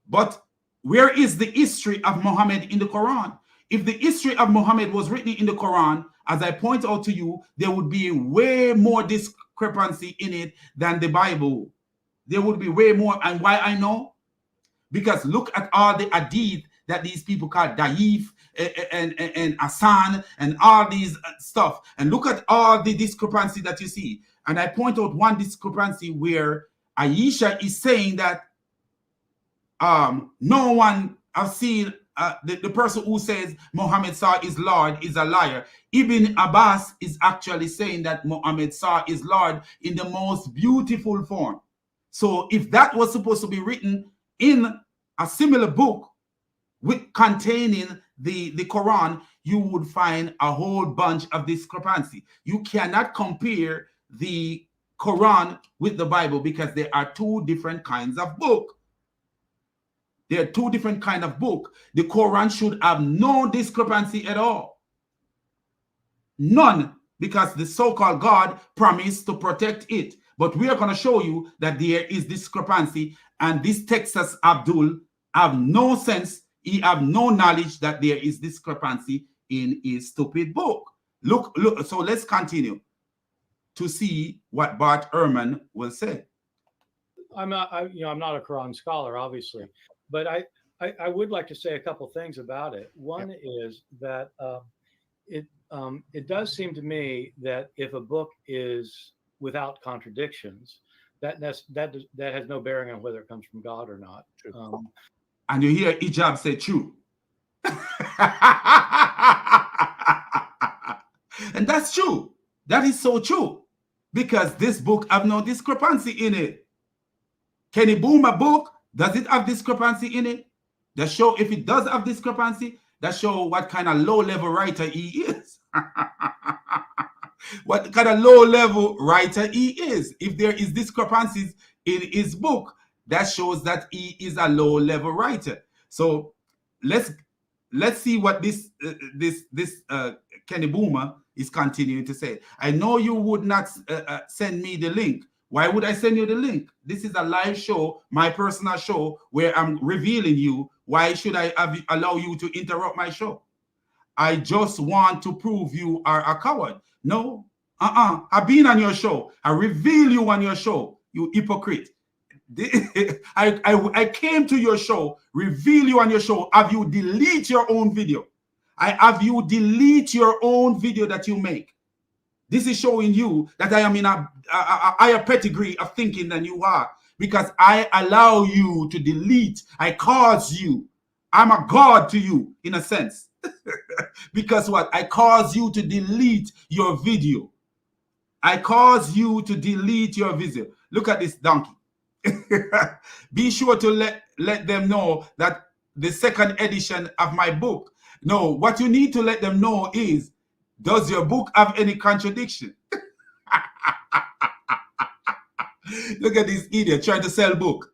But where is the history of Muhammad in the Quran? If the history of Muhammad was written in the Quran, as I point out to you, there would be way more discrepancy in it than the Bible. There would be way more. And why I know? Because look at all the hadith that these people call Daif and Hassan and all these stuff. And look at all the discrepancy that you see. And I point out one discrepancy where Aisha is saying that no one has seen the person who says Muhammad saw his Lord is a liar. Ibn Abbas is actually saying that Muhammad saw his Lord in the most beautiful form. So if that was supposed to be written in a similar book containing the Quran, you would find a whole bunch of discrepancy. You cannot compare the Quran with the Bible because there are two different kinds of book. There are two different kinds of book. The Quran should have no discrepancy at all. None, because the so-called God promised to protect it. But we are going to show you that there is discrepancy, and this Texas Abdul have no sense. He have no knowledge that there is discrepancy in his stupid book. Look. So let's continue to see what Bart Ehrman will say. I'm not a Quran scholar, obviously, but I would like to say a couple things about it. One is that it does seem to me that if a book is without contradictions, that has no bearing on whether it comes from God or not. And you hear Ijab say true. And that's true. That is so true. Because this book have no discrepancy in it. Kenny Bomer book, does it have discrepancy in it? That show if it does have discrepancy, that show what kind of low-level writer he is. What kind of low-level writer he is. If there is discrepancies in his book, that shows that he is a low-level writer. So let's see what this Kenny Bomer is continuing to say. I know you would not send me the link. Why would I send you the link? This is a live show, my personal show, where I'm revealing you. Why should I allow you to interrupt my show? I just want to prove you are a coward. No, I've been on your show. I reveal you on your show, you hypocrite. I came to your show, reveal you on your show, have you delete your own video. I have you delete your own video that you make. This is showing you that I am in a higher pedigree of thinking than you are, because I allow you to delete. I cause you. I'm a God to you, in a sense. Because what? I cause you to delete your video. I cause you to delete your video. Look at this donkey. Be sure to let them know that the second edition of my book. No, what you need to let them know is, does your book have any contradiction? Look at this idiot trying to sell book.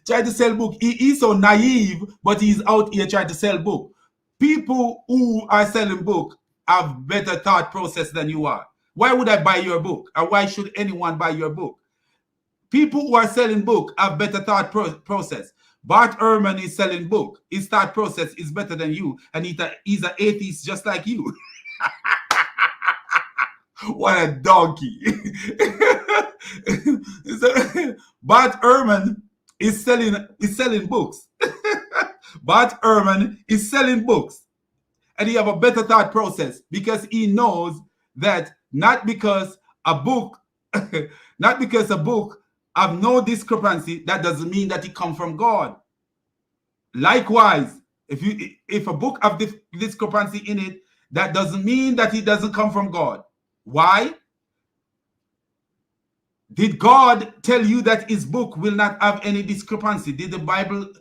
Trying to sell book. He is so naive, but he's out here trying to sell book. People who are selling book have better thought process than you are. Why would I buy your book? Or why should anyone buy your book? People who are selling book have better thought process. Bart Ehrman is selling book. His thought process is better than you, and he's an atheist just like you. What a donkey. Bart Ehrman is selling books. Bart Ehrman is selling books. And he have a better thought process because he knows that not because a book have no discrepancy, that doesn't mean that it come from God. Likewise, if a book have discrepancy in it, that doesn't mean that it doesn't come from God. Why? Did God tell you that his book will not have any discrepancy? Did the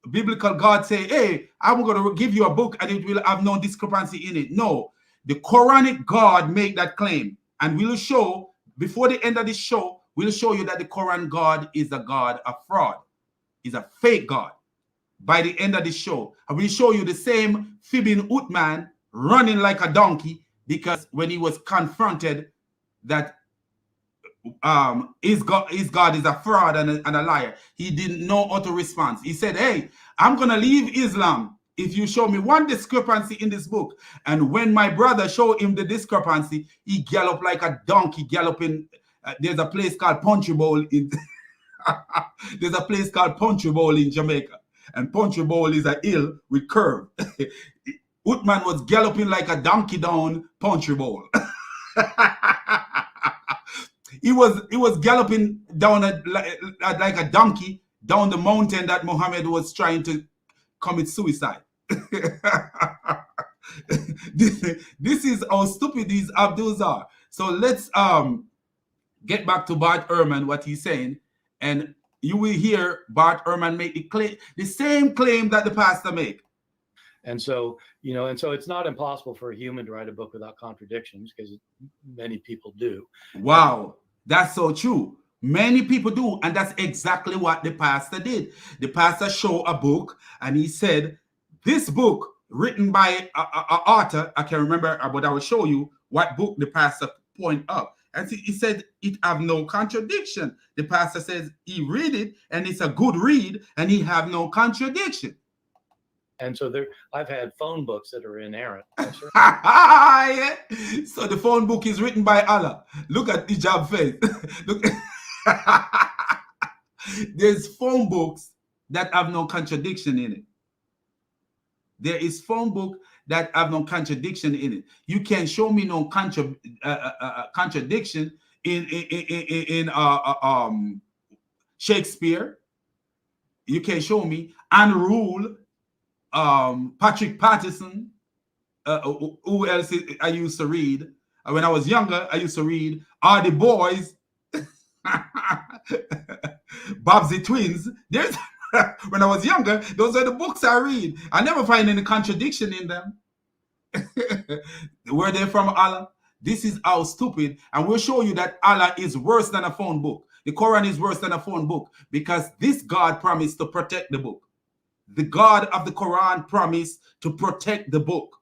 biblical God say, hey, I'm going to give you a book and it will have no discrepancy in it? No. The Quranic God made that claim. And we'll show, before the end of this show, we'll show you that the Quran God is a God of fraud. He's a fake God. By the end of the show, I will show you the same Fibin Utman running like a donkey, because when he was confronted that his God is a fraud and a liar, he didn't know how to respond. He said, hey, I'm going to leave Islam if you show me one discrepancy in this book. And when my brother showed him the discrepancy, he galloped like a donkey galloping. There's a place called Punchy Bowl in there's a place called Punchy Bowl in Jamaica. And Punchy Bowl is a hill with curve. Utman was galloping like a donkey down Punchy Bowl. He was galloping down like a donkey down the mountain that Muhammad was trying to commit suicide. This is how stupid these Abduls are. So let's get back to Bart Ehrman, what he's saying, and you will hear Bart Ehrman make the same claim that the pastor make. And so, it's not impossible for a human to write a book without contradictions, because many people do. Wow, that's so true. Many people do, and that's exactly what the pastor did. The pastor showed a book, and he said, this book written by an author, I can't remember, but I will show you what book the pastor point up. And he said it have no contradiction. The pastor says he read it, and it's a good read, and he have no contradiction. And so I've had phone books that are inerrant. Yeah. So the phone book is written by Allah. Look at the job face. Look. There's phone books that have no contradiction in it. There is phone book that have no contradiction in it. You can show me no contradiction in Shakespeare. You can show me Anne Rule, Patrick Patterson. Who else I used to read? When I was younger, I used to read Are the Boys, Bobsy Twins. There's when I was younger, those are the books I read. I never find any contradiction in them. Were they from Allah? This is how stupid. And we'll show you that Allah is worse than a phone book. The Quran is worse than a phone book, because this God promised to protect the book. The God of the Quran promised to protect the book.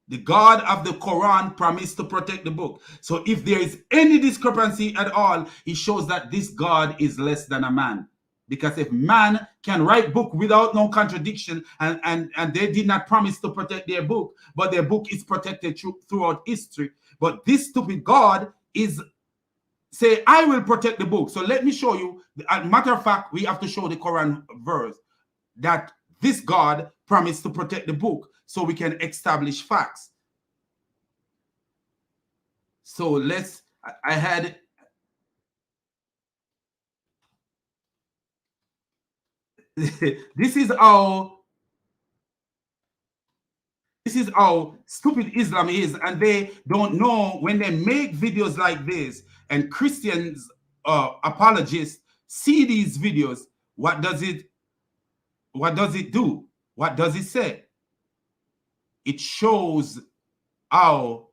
The God of the Quran promised to protect the book. So if there is any discrepancy at all, it shows that this God is less than a man. Because if man can write book without no contradiction, and they did not promise to protect their book, but their book is protected throughout history. But this stupid God is say, I will protect the book. So let me show you. As a matter of fact, we have to show the Quran verse that this God promised to protect the book, so we can establish facts. So let's, I had, this is this is how stupid Islam is, and they don't know when they make videos like this, and Christians, apologists, see these videos. What does it do? What does it say? It shows how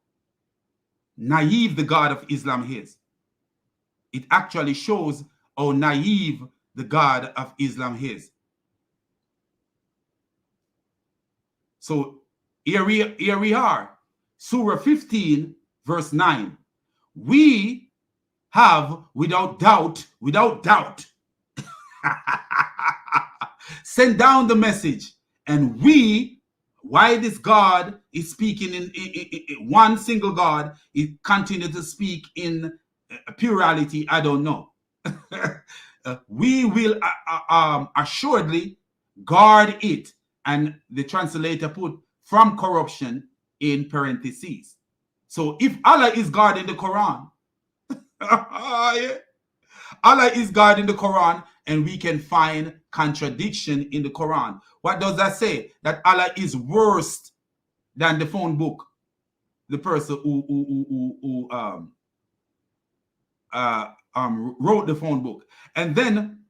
naive the God of Islam is. It actually shows how naive the God of Islam is. So here we are, Surah 15, verse 9. We have without doubt, send down the message, and we, why this God is speaking in one single God, it continue to speak in plurality, I don't know. We will assuredly guard it, and the translator put from corruption in parentheses. So if Allah is guarding the Quran, yeah. Allah is guarding the Quran, and we can find contradiction in the Quran. What does that say? That Allah is worse than the phone book, the person who wrote the phone book. And then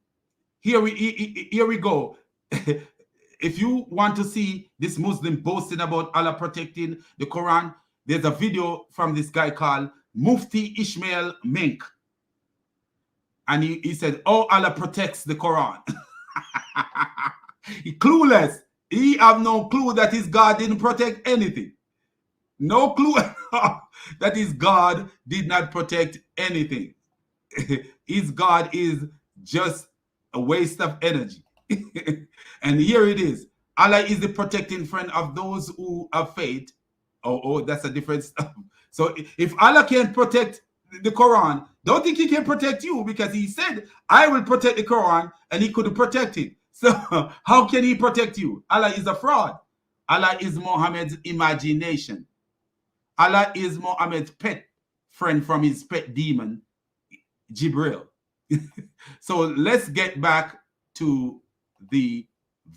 here we go. If you want to see this Muslim boasting about Allah protecting the Quran, there's a video from this guy called Mufti Ismail Mink. And he said, oh, Allah protects the Quran. He clueless. He have no clue that his God didn't protect anything. No clue that his God did not protect anything. His God is just a waste of energy. And here it is. Allah is the protecting friend of those who have faith. Oh, that's a different stuff. So if Allah can't protect the Quran, don't think he can protect you, because he said, I will protect the Quran, and he couldn't protect it. So how can he protect you? Allah is a fraud. Allah is Muhammad's imagination. Allah is Muhammad's pet friend from his pet demon, Jibril. So let's get back to the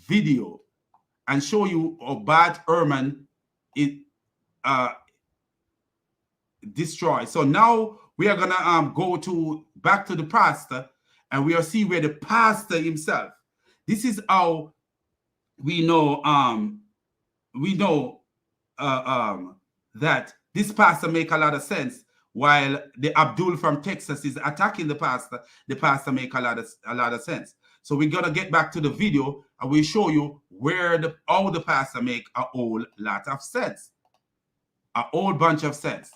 video and show you how Bart Ehrman is destroyed. So now we are gonna go back to the pastor, and we'll see where the pastor himself. This is how we know that this pastor make a lot of sense. While the Abdul from Texas is attacking the pastor make a lot of sense. So we're gonna get back to the video, and we'll show you how the pastor make a whole lot of sense, a whole bunch of sense.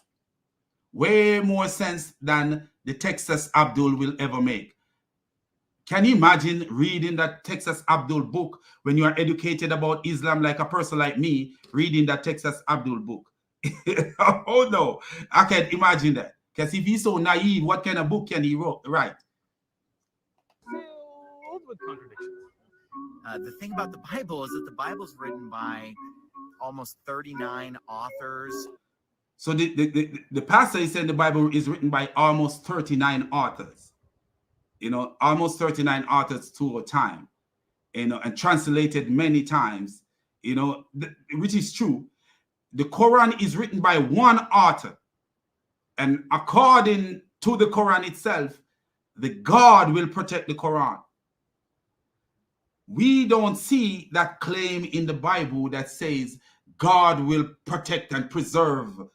Way more sense than the Texas Abdul will ever make. Can you imagine reading that Texas Abdul book when you are educated about Islam, like a person like me reading that Texas Abdul book? Oh no, I can't imagine that. Because if he's so naive, what kind of book can he write? Filled with contradictions. The thing about the Bible is that the Bible's written by almost 39 authors. So the pastor is saying the Bible is written by almost 39 authors. Almost 39 authors to a time, and translated many times, which is true. The Quran is written by one author, and according to the Quran itself, the God will protect the Quran. We don't see that claim in the Bible that says God will protect and preserve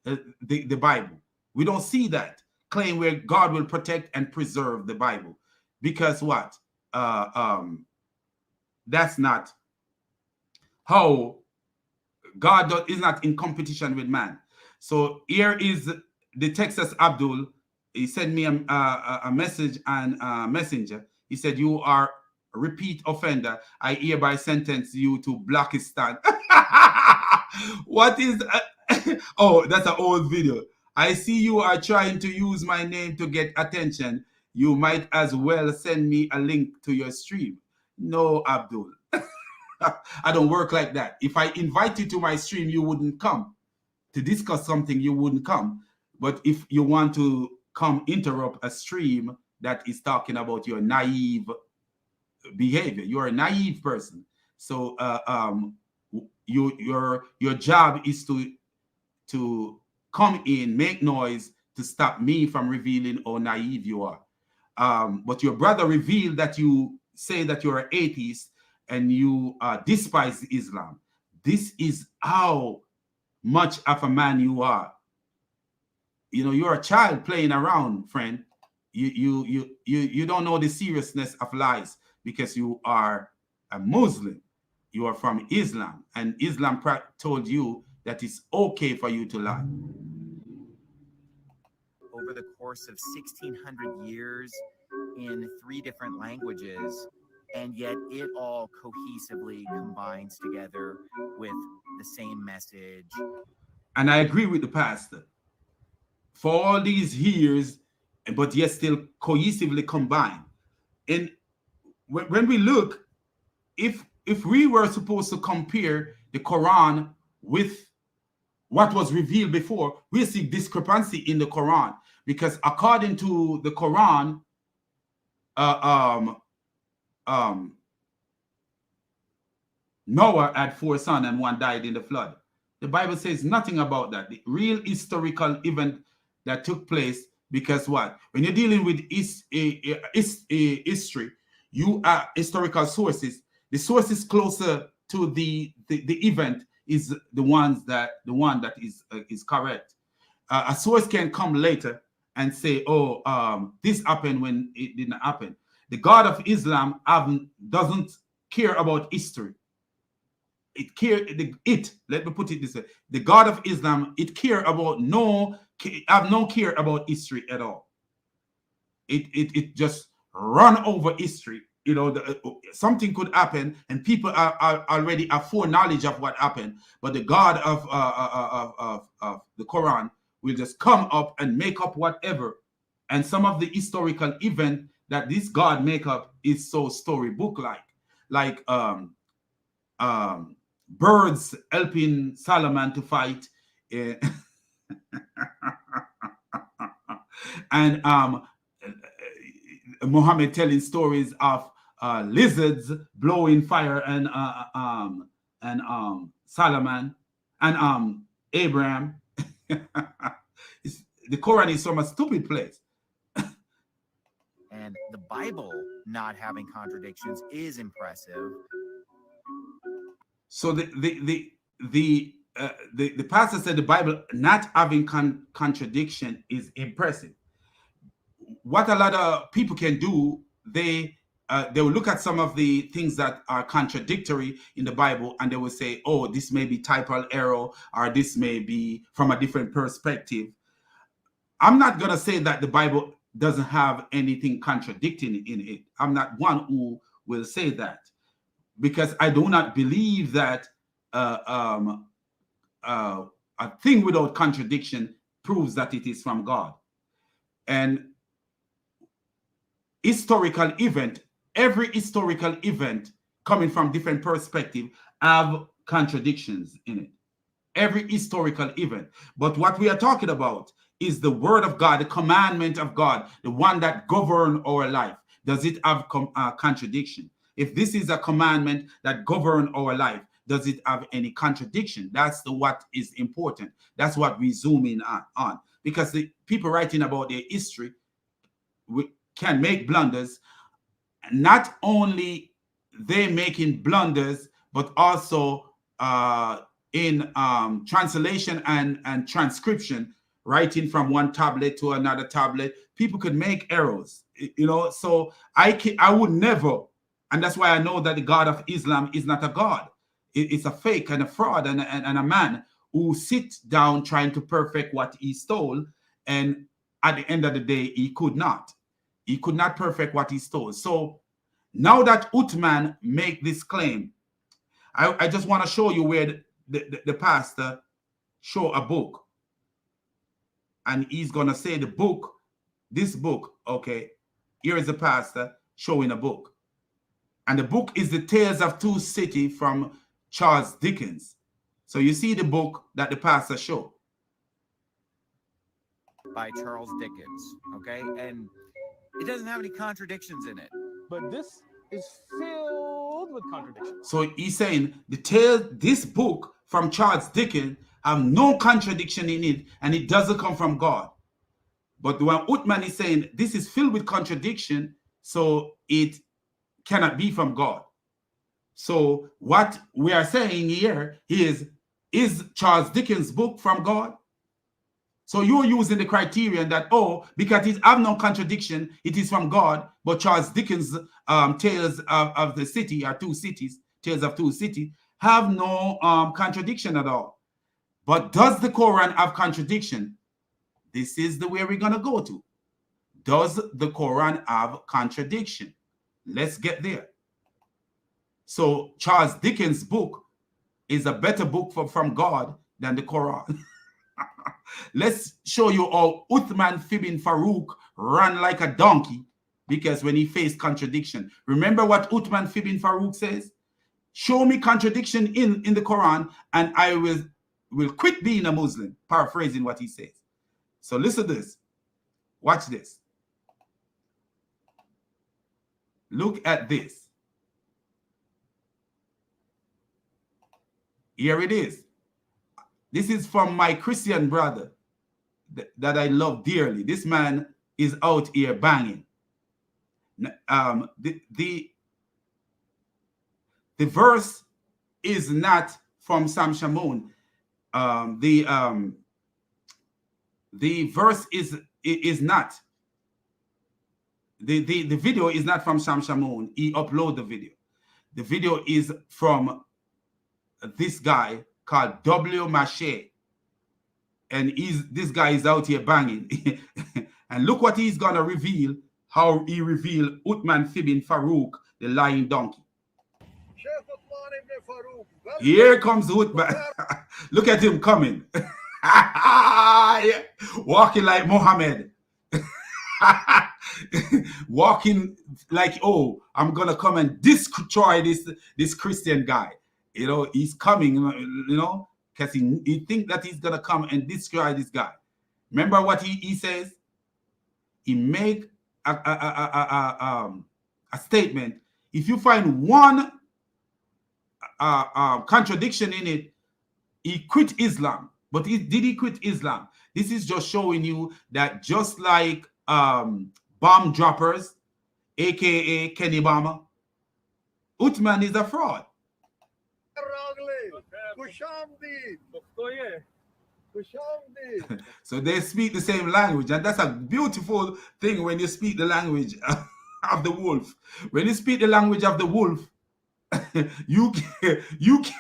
the Bible. We don't see that claim where God will protect and preserve the Bible, because what? That's not how God is not in competition with man. So here is the Texas Abdul. He sent me a message on Messenger. He said, you are a repeat offender. I hereby sentence you to Blackistan. What is... Oh, that's an old video. I see you are trying to use my name to get attention. You might as well send me a link to your stream. No, Abdul. I don't work like that. If I invite you to my stream, you wouldn't come. To discuss something, you wouldn't come. But if you want to come interrupt a stream that is talking about your naive behavior, you're a naive person. So your job is to come in, make noise to stop me from revealing how naive you are. But your brother revealed that you say that you're an atheist and you despise Islam. This is how much of a man you are. You know, you're a child playing around, friend. You don't know the seriousness of lies because you are a Muslim. You are from Islam, and Islam told you that it's okay for you to lie. Over the course of 1,600 years in 3 different languages, and yet it all cohesively combines together with the same message. And I agree with the pastor. For all these years, but yet still cohesively combined. And when we look, if we were supposed to compare the Quran with what was revealed before, we see discrepancy in the Quran, because according to the Quran, Noah had 4 sons and 1 died in the flood. The Bible says nothing about that. The real historical event that took place, because what? When you're dealing with history, you are historical sources. The sources closer to the event is the one that is correct. A source can come later and say, "Oh, this happened when it didn't happen." The God of Islam doesn't care about history. Let me put it this way: the God of Islam, it care about have no care about history at all. It just run over history. You know, something could happen, and people are already have foreknowledge of what happened. But the God of the Quran will just come up and make up whatever. And some of the historical event that this God make up is so storybook like birds helping Solomon to fight, and Muhammad telling stories of lizards blowing fire, and Solomon and Abraham. The Quran is from a stupid place. And the Bible not having contradictions is impressive. So the pastor said the Bible not having contradiction is impressive. What a lot of people can do, they will look at some of the things that are contradictory in the Bible, and they will say, "Oh, this may be typal error, or this may be from a different perspective." I'm not gonna say that the Bible doesn't have anything contradicting in it. I'm not one who will say that, because I do not believe that a thing without contradiction proves that it is from God. And every historical event coming from different perspective have contradictions in it. Every historical event. But what we are talking about is the word of God, the commandment of God, the one that governs our life. Does it have contradiction? If this is a commandment that governs our life, does it have any contradiction? That's what is important. That's what we zoom in on. Because the people writing about their history can make blunders. Not only they making blunders, but also in translation and transcription, writing from one tablet to another tablet, people could make errors. You know, so I would never, and that's why I know that the God of Islam is not a God. It's a fake and a fraud and a man who sits down trying to perfect what he stole, and at the end of the day, he could not. He could not perfect what he stole. So now that Uthman make this claim, I just want to show you where the pastor show a book. And he's going to say this book, okay, here is the pastor showing a book. And the book is The Tales of Two Cities from Charles Dickens. So you see the book that the pastor showed. By Charles Dickens, okay? And it doesn't have any contradictions in it. But this is filled with contradictions. So he's saying this book from Charles Dickens have no contradiction in it, and it doesn't come from God. But when Uthman is saying this is filled with contradiction, so it cannot be from God. So what we are saying here is Charles Dickens' book from God? So you're using the criterion that, oh, because it have no contradiction, it is from God, but Charles Dickens' Tales of the City, or Two Cities, Tales of Two Cities, have no contradiction at all. But does the Quran have contradiction? This is the way we're going to go to. Does the Quran have contradiction? Let's get there. So Charles Dickens' book is a better book from God than the Quran. Let's show you how Uthman ibn Farouk ran like a donkey because when he faced contradiction. Remember what Uthman ibn Farouk says? Show me contradiction in the Quran and I will quit being a Muslim, paraphrasing what he says. So listen to this. Watch this. Look at this. Here it is. This is from my Christian brother that I love dearly. This man is out here banging. The verse is not from Sam Shamoun. The verse is not. The video is not from Sam Shamoun. He uploaded the video. The video is from this guy called W. Mache. And this guy is out here banging. And look what he's going to reveal, how he revealed Uthman ibn Farouk, the lying donkey. Here comes Uthman. Look at him coming. Walking like Muhammad. Walking like, oh, I'm going to come and destroy this Christian guy. You know, he's coming, you know, because he think that he's going to come and destroy this guy. Remember what he says? He make a statement. If you find one contradiction in it, he quit Islam. But did he quit Islam? This is just showing you that just like bomb droppers, aka Kenny Bomer, Uthman is a fraud. So they speak the same language, and that's a beautiful thing when you speak the language of the wolf. When you speak the language of the wolf, you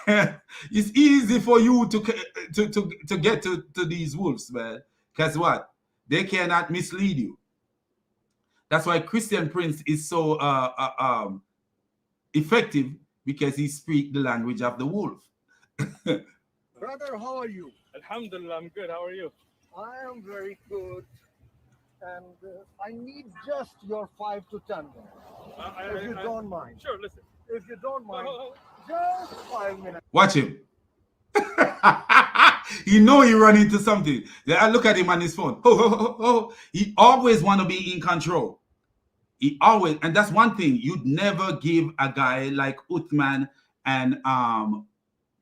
can. It's easy for you to get to these wolves, man. Guess what? They cannot mislead you. That's why Christian Prince is so effective, because he speaks the language of the wolf. Brother, how are you? Alhamdulillah, I'm good. How are you? I am very good. And I need just your 5 to 10 minutes. If you don't mind. Sure, listen. If you don't mind, just 5 minutes. Watch him. You know he run into something. I look at him on his phone. He always want to be in control. He always, and that's one thing, you'd never give a guy like Uthman and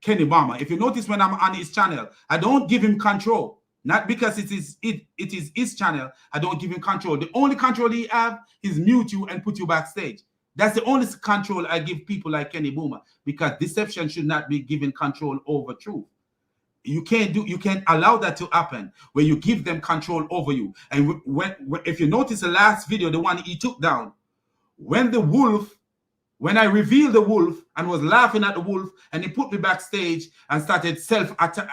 Kenny Bomer. If you notice, when I'm on his channel, I don't give him control. Not because it is his channel. I don't give him control. The only control he have is mute you and put you backstage. That's the only control I give people like Kenny Bomer, because deception should not be given control over truth. You can't allow that to happen where you give them control over you. And if you notice the last video, the one he took down, when I revealed the wolf and was laughing at the wolf, and he put me backstage and started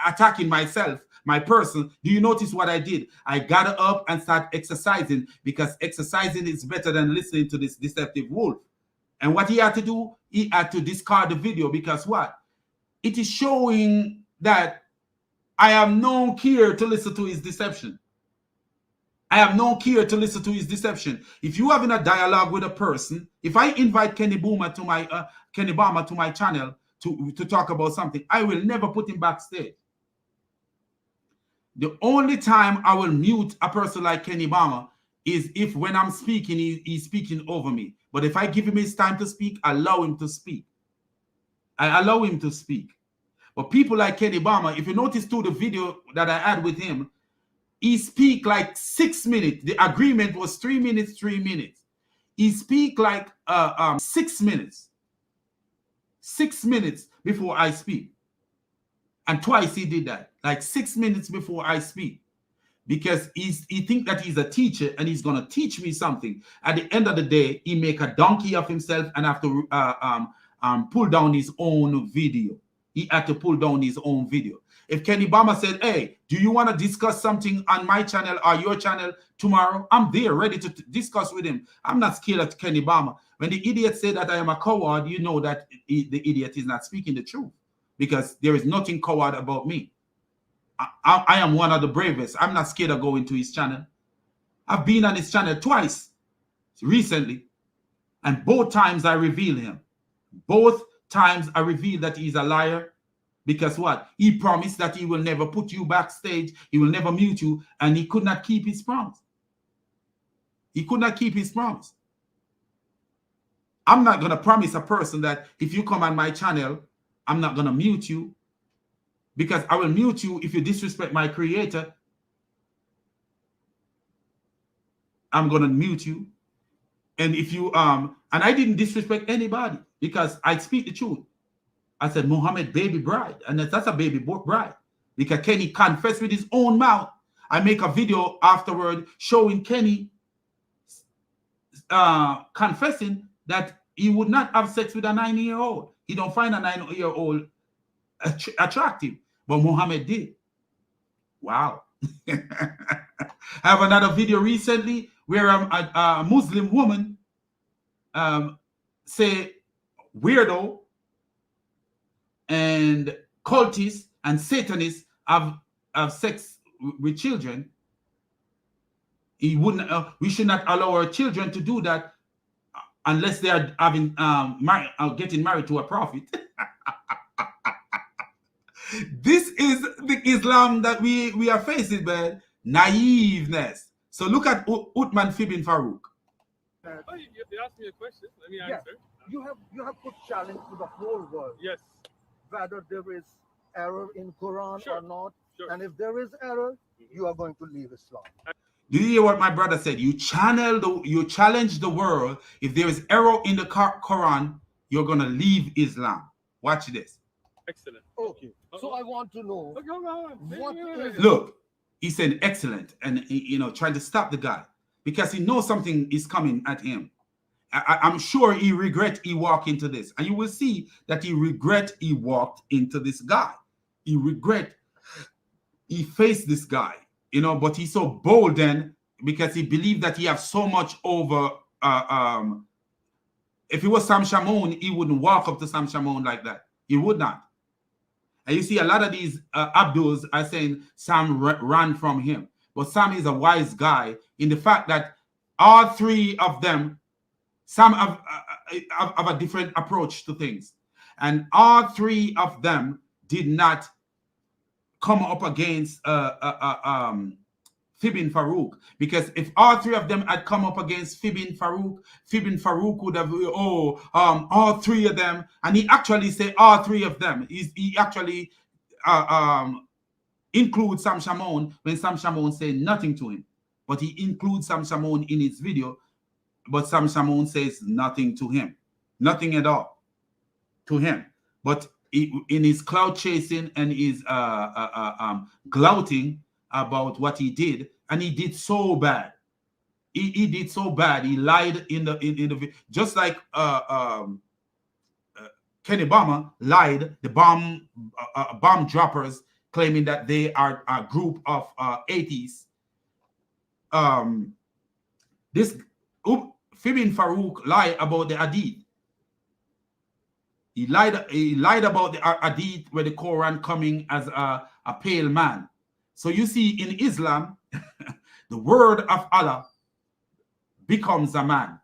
attacking myself, my person, do you notice what I did? I got up and started exercising, because exercising is better than listening to this deceptive wolf. And what he had to do, he had to discard the video, because what? It is showing that I have no care to listen to his deception. I have no care to listen to his deception. If you having a dialogue with a person, if I invite Kenny Bomer to my channel to talk about something, I will never put him backstage. The only time I will mute a person like Kenny Bomer is if when I'm speaking, he's speaking over me. But if I give him his time to speak, allow him to speak. I allow him to speak. But people like Kenny Bomer, if you notice through the video that I had with him, he speak like 6 minutes. The agreement was 3 minutes, 3 minutes. He speak like 6 minutes. 6 minutes before I speak. And twice he did that, like 6 minutes before I speak. Because he think that he's a teacher and he's going to teach me something. At the end of the day, he make a donkey of himself and have to pull down his own video. He had to pull down his own video. If Kenny Bomer said, hey, do you want to discuss something on my channel or your channel tomorrow? I'm there ready to discuss with him. I'm not scared of Kenny Bomer. When the idiot said that I am a coward, you know that the idiot is not speaking the truth, because there is nothing coward about me. I am one of the bravest. I'm not scared of going to his channel. I've been on his channel twice recently, and both times I reveal him. Both times I reveal that he's a liar, because what? He promised that he will never put you backstage, he will never mute you, and he could not keep his promise. He could not keep his promise. I'm not going to promise a person that if you come on my channel, I'm not going to mute you, because I will mute you if you disrespect my creator. I'm going to mute you. And if you and I didn't disrespect anybody, because I speak the truth. I said Muhammad baby bride, and that's a baby bride, because Kenny confessed with his own mouth. I make a video afterward showing Kenny confessing that he would not have sex with a 9-year-old. He don't find a 9-year-old attractive, but Muhammad did. Wow. I have another video recently where a Muslim woman say weirdo and cultists and Satanists have sex with children. He wouldn't. We should not allow our children to do that unless they are having getting married to a prophet. This is the Islam that we are facing, man. Naiveness. So look at Uthman Fibin Farouk. Oh, you asked me a question. Let me answer. You have put challenge to the whole world. Yes. Whether there is error in Quran Sure. or not, Sure. and if there is error, you are going to leave Islam. Do you hear what my brother said? You challenge the world. If there is error in the Quran, you're gonna leave Islam. Watch this. Excellent. Okay. So I want to know Okay, hold on. what is Look, he said excellent, and trying to stop the guy because he knows something is coming at him. I'm sure he regret he walked into this, and you will see that he regret he walked into this guy. He regret he faced this guy, but he's so bold then because he believed that he has so much over. If it was Sam Shamoun, he wouldn't walk up to Sam Shamoun like that. He would not. And you see a lot of these Abduls are saying Sam ran from him, but Sam is a wise guy in the fact that all three of them. Some have a different approach to things. And all three of them did not come up against Fibin Farouk. Because if all three of them had come up against Fibin Farouk would have, all three of them. And he actually said all three of them. He actually includes Sam Shamoun when Sam Shamoun said nothing to him. But he includes Sam Shamoun in his video. But Sam Shamoun says nothing to him, nothing at all to him. But in his cloud chasing and his glouting about what he did, and he did so bad. He did so bad. He lied in the just like Kenny Bomer lied. The bomb droppers claiming that they are a group of atheists. This. Fibin Farouk lied about the Hadith. He lied about the Hadith where the Quran coming as a pale man. So you see in Islam, the word of Allah becomes a man.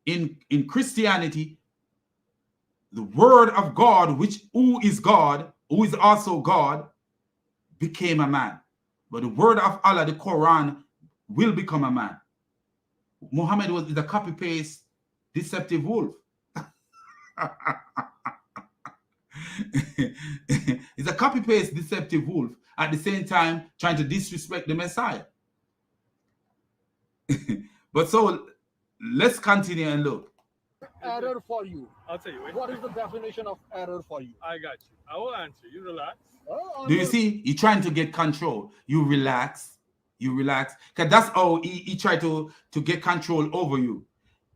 In Christianity, the word of God, who is also God, became a man. But the word of Allah, the Quran, will become a man. Muhammad was the copy-paste deceptive wolf. It's a copy-paste deceptive wolf at the same time trying to disrespect the Messiah. But so let's continue and look. Error for you. I'll tell you. Wait. What is the definition of error for you? I got you. I will answer. You relax. Do you see? He's trying to get control. You relax. You relax. Because that's how he tried to get control over you.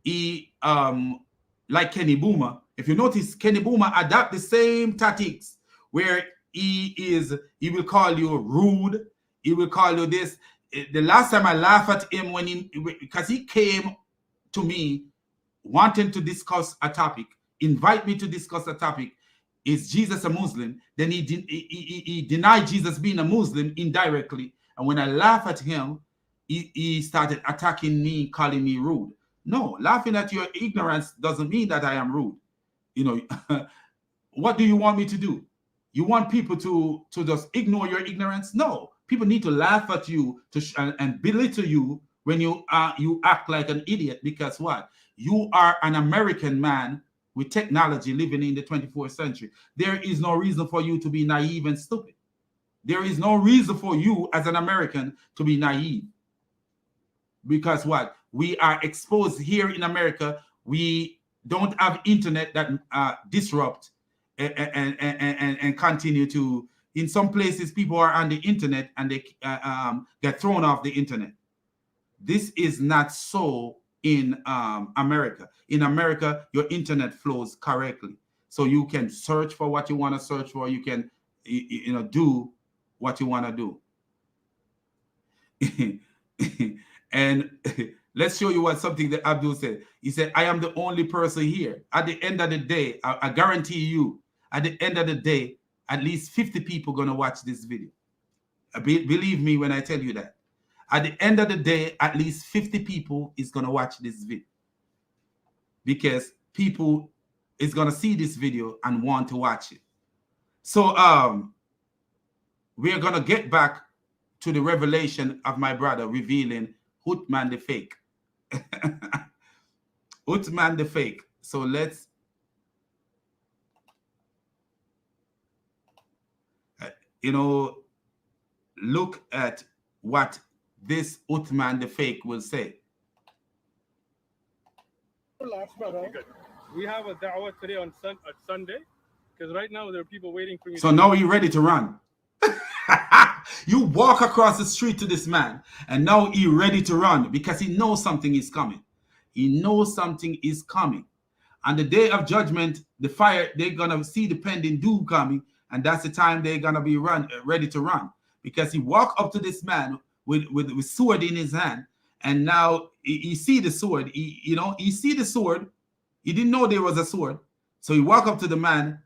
He, like Kenny Bomer, if you notice, Kenny Bomer adapt the same tactics where he will call you rude. He will call you this. The last time I laughed at him because he came to me wanting to discuss a topic, invite me to discuss a topic. Is Jesus a Muslim? Then he denied Jesus being a Muslim indirectly. And when I laugh at him, he started attacking me, calling me rude. No, laughing at your ignorance doesn't mean that I am rude. You know, what do you want me to do? You want people to just ignore your ignorance? No, people need to laugh at you and belittle you when you act like an idiot. Because what? You are an American man with technology living in the 24th century. There is no reason for you to be naive and stupid. There is no reason for you as an American to be naive. Because what? We are exposed here in America. We don't have internet that disrupt and continue to. In some places, people are on the internet and they get thrown off the internet. This is not so in America. In America, your internet flows correctly. So you can search for what you want to search for. You can, do what you want to do. And let's show you something that Abdul said. He said, I am the only person here. At the end of the day, I guarantee you, at the end of the day, at least 50 people are going to watch this video. Believe me when I tell you that. At the end of the day, at least 50 people is going to watch this video. Because people is going to see this video and want to watch it. So we are going to get back to the revelation of my brother revealing Uthman the fake. Uthman the fake. So let's look at what this Uthman the fake will say. Relax, brother. We have a da'wah today on Sunday, because right now there are people waiting for me. So now you're ready to run. You walk across the street to this man, and now he's ready to run because he knows something is coming. He knows something is coming. On the day of judgment, the fire, they're going to see the pending doom coming, and that's the time they're going to be ready to run. Because he walked up to this man with sword in his hand, and now he see the sword. He see the sword. He didn't know there was a sword. So he walked up to the man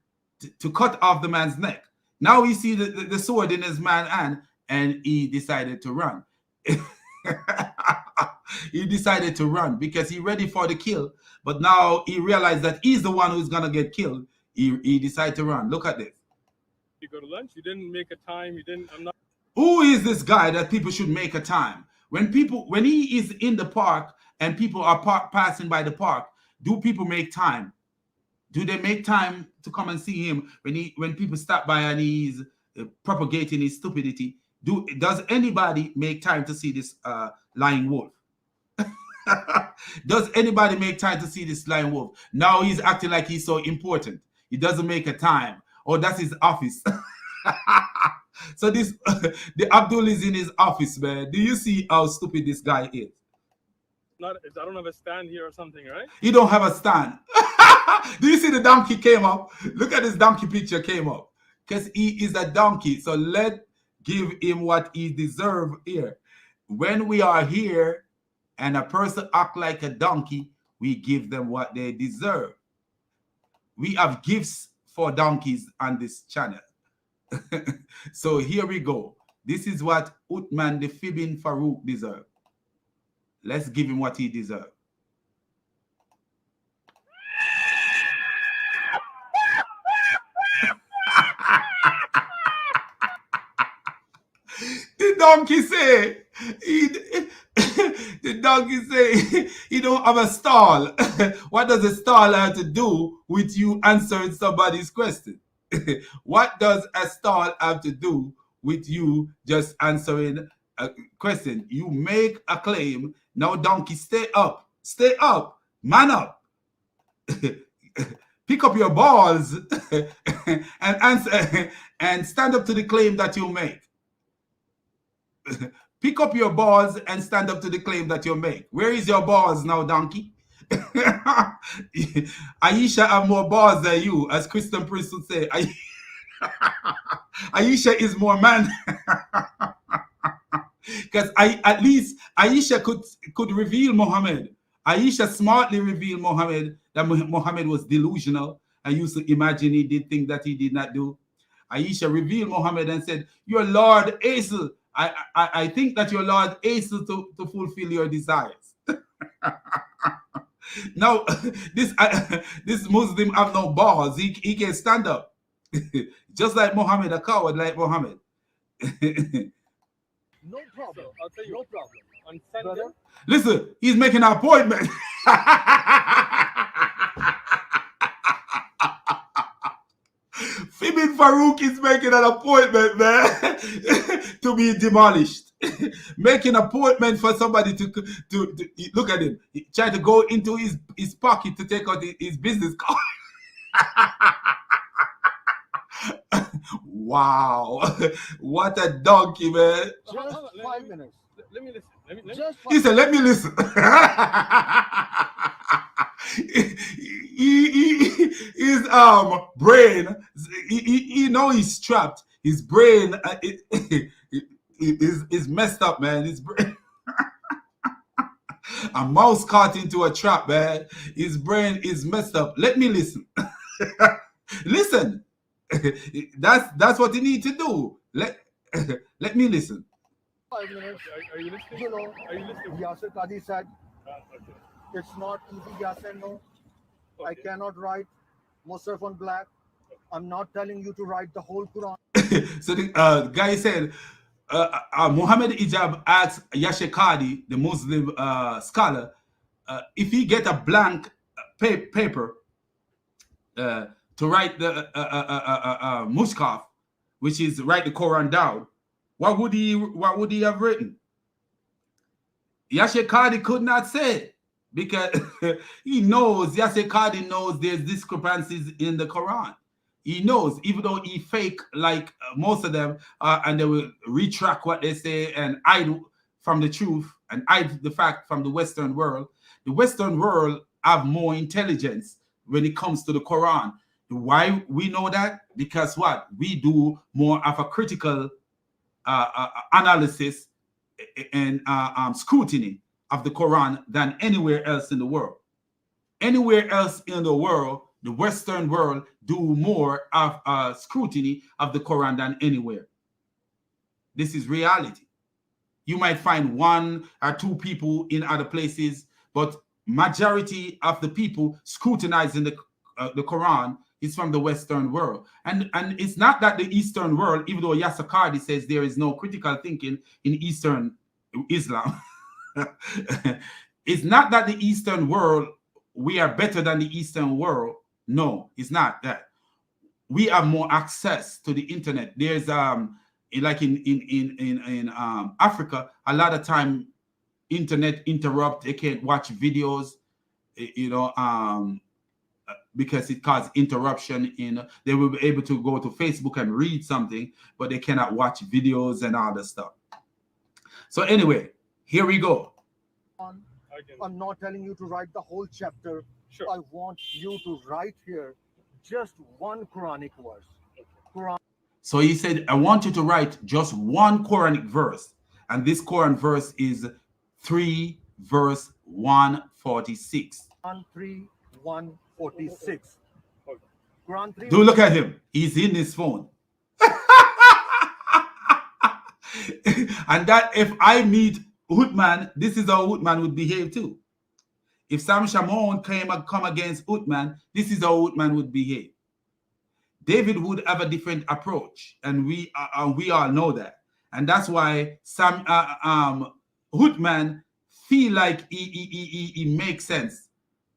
to cut off the man's neck. Now he see the sword in his man's hand, and he decided to run. He decided to run because he's ready for the kill. But now he realized that he's the one who's going to get killed. He decided to run. Look at this. You go to lunch, you didn't make a time, I'm not. Who is this guy that people should make a time? When he is in the park and people are passing by the park, do people make time? Do they make time to come and see him when people stop by and he's propagating his stupidity? Does anybody make time to see this lying wolf? Does anybody make time to see this lying wolf? Now he's acting like he's so important. He doesn't make a time. Oh, that's his office. So the Abdul is in his office, man. Do you see how stupid this guy is? I don't have a stand here or something, right? You don't have a stand. Do you see the donkey came up? Look at this donkey picture came up. Because he is a donkey. So let's give him what he deserves here. When we are here and a person act like a donkey, we give them what they deserve. We have gifts for donkeys on this channel. So here we go. This is what Uthman the Fibbing Farouk deserves. Let's give him what he deserves. The donkey say, The donkey say he don't have a stall. What does a stall have to do with you answering somebody's question? What does a stall have to do with you just answering a question? You make a claim. Now, donkey, stay up, man up. Pick up your balls and answer and stand up to the claim that you make. Pick up your balls and stand up to the claim that you make. Where is your balls now, donkey? Aisha have more balls than you, as Christian priest would say. Aisha is more man. Because at least Aisha could reveal Muhammad. Aisha smartly revealed Muhammad that Muhammad was delusional and used to imagine he did things that he did not do. Aisha revealed Muhammad and said, "Your Lord Aisel, I think that your Lord Aisel to fulfill your desires." Now, this Muslim have no balls. He can stand up. Just like Muhammad, a coward like Muhammad. No problem. I'll tell you. No problem. On Sunday, Brother, Listen, he's making an appointment. Fibin Farouk is making an appointment, man, to be demolished. Making an appointment for somebody to look at him. He tried to go into his pocket to take out his business card. Wow, what a donkey, man. just 5 minutes. let me listen. Let me Just He 5 said, "Let me listen." His brain, he know he's trapped. His brain is messed up, man. His brain. A mouse caught into a trap, man. His brain is messed up. Let me listen. Listen. That's what you need to do. Let me listen. 5 minutes. Are you listening? You know, Are you listening? Yasser Qadi said, Okay. it's not easy, Yasser, no. I Okay. cannot write Musaf on black. I'm not telling you to write the whole Quran. So the guy said, Muhammad Ijab asked Yasser Qadi, the Muslim scholar, if he get a blank paper to write the Mushaf, which is write the Quran down, what would he have written? Yasser Qadi could not say it because Yasser Qadi knows there's discrepancies in the Quran. He knows, even though he fake like most of them, and they will retract what they say and hide from the truth and hide the fact from the Western world. The Western world have more intelligence when it comes to the Quran. Why we know that? Because what? We do more of a critical analysis and scrutiny of the Quran than anywhere else in the world. Anywhere else in the world, the Western world do more of scrutiny of the Quran than anywhere. This is reality. You might find one or two people in other places, but majority of the people scrutinizing the Quran is from the Western world. And it's not that the Eastern world, even though Yasser Qadi says there is no critical thinking in Eastern Islam, it's not that the Eastern world, we are better than the Eastern world. No, it's not that. We have more access to the internet. There's like in Africa, a lot of time internet interrupt. They can't watch videos, because it causes interruption. They will be able to go to Facebook and read something, but they cannot watch videos and all that stuff. So anyway, here we go. I'm not telling you to write the whole chapter. Sure. I want you to write here just one Quranic verse. Quran. So he said, I want you to write just one Quranic verse. And this Quran verse is 3 verse 146. Quran 3, 146. Quran 3. Do look at him. He's in his phone. And that if I meet Uthman, this is how Uthman would behave too. If Sam Shamoun come against Uthman, this is how Uthman would behave. David would have a different approach, and we all know that. And that's why Uthman feel like he makes sense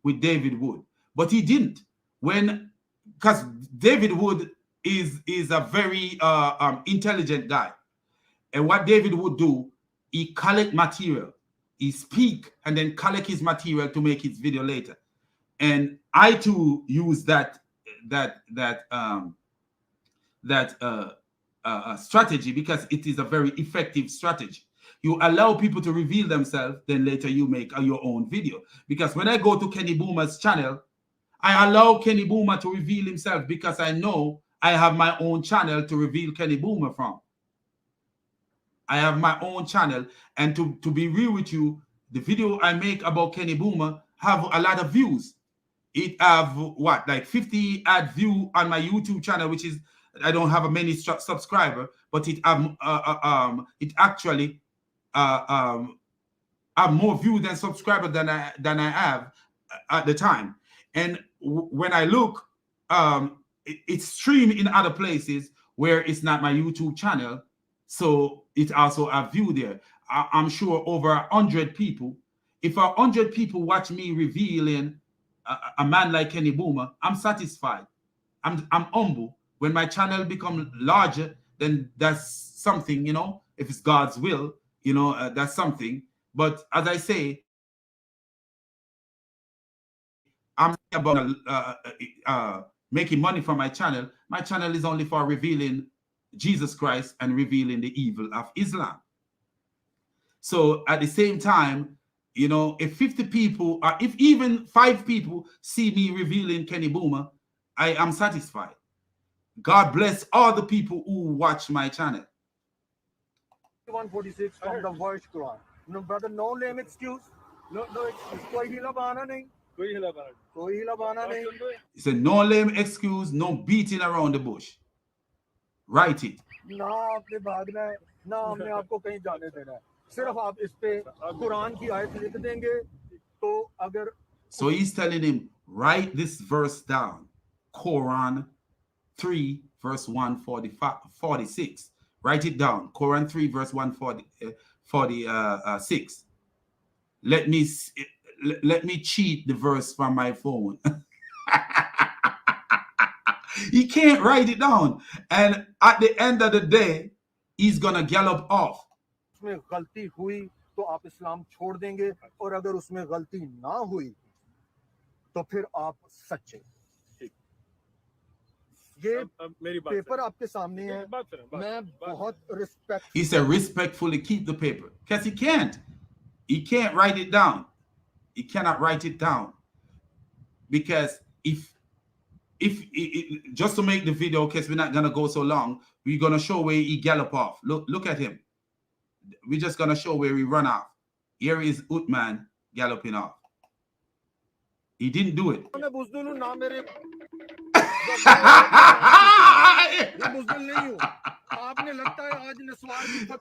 with David Wood, but he didn't. Because David Wood is a very intelligent guy, and what David would do, he collect material, he speak, and then collect his material to make his video later. And I too use that strategy because it is a very effective strategy. You allow people to reveal themselves, then later you make your own video. Because when I go to Kenny Bomer's channel, I allow Kenny Bomer to reveal himself because I know I have my own channel to reveal Kenny Bomer from. I have my own channel, and to be real with you, the video I make about Kenny Bomer have a lot of views. It have what, like 50 ad view on my YouTube channel, which is, I don't have a many subscriber, but it actually have more views than subscribers than I have at the time. And when I look, it's streamed in other places where it's not my YouTube channel, so it also a view there. I'm sure over 100 people. If 100 people watch me revealing a man like Kenny Bomer, I'm satisfied. I'm humble. When my channel becomes larger, then that's something, you know. If it's God's will, you know, that's something. But as I say, I'm about making money from my channel. My channel is only for revealing Jesus Christ and revealing the evil of Islam. So at the same time, you know, if 50 people, or if even 5 people see me revealing Kenny Bomer, I am satisfied. God bless all the people who watch my channel. 146 from the Voice Quran. No, brother, no lame excuse. No excuse. कोई हिला बहाना नहीं. कोई हिला बहाना नहीं. He said, no lame excuse, no beating around the bush. Write it. ना आपने भागना है, ना हमने आपको कहीं जाने देना है. सिर्फ आप इस पे कुरान की आयत लिख देंगे तो अगर. So he's telling him, write this verse down. Quran 3 verse 146. Write it down. Quran 3 verse 146. Let me cheat the verse from my phone. He can't write it down, and at the end of the day, he's gonna gallop off. उसमें गलती हुई तो आप इस्लाम छोड़ देंगे, और अगर उसमें गलती ना हुई तो फिर आप सच्चे. ये पेपर आपके सामने है. मैं बहुत respect. He said respectfully keep the paper, because he can't write it down. He cannot write it down, because if just to make the video, because we're not gonna go so long, we're gonna show where he gallop off. Look at him. We're just gonna show where he run off. Here is Uthman galloping off. He didn't do it.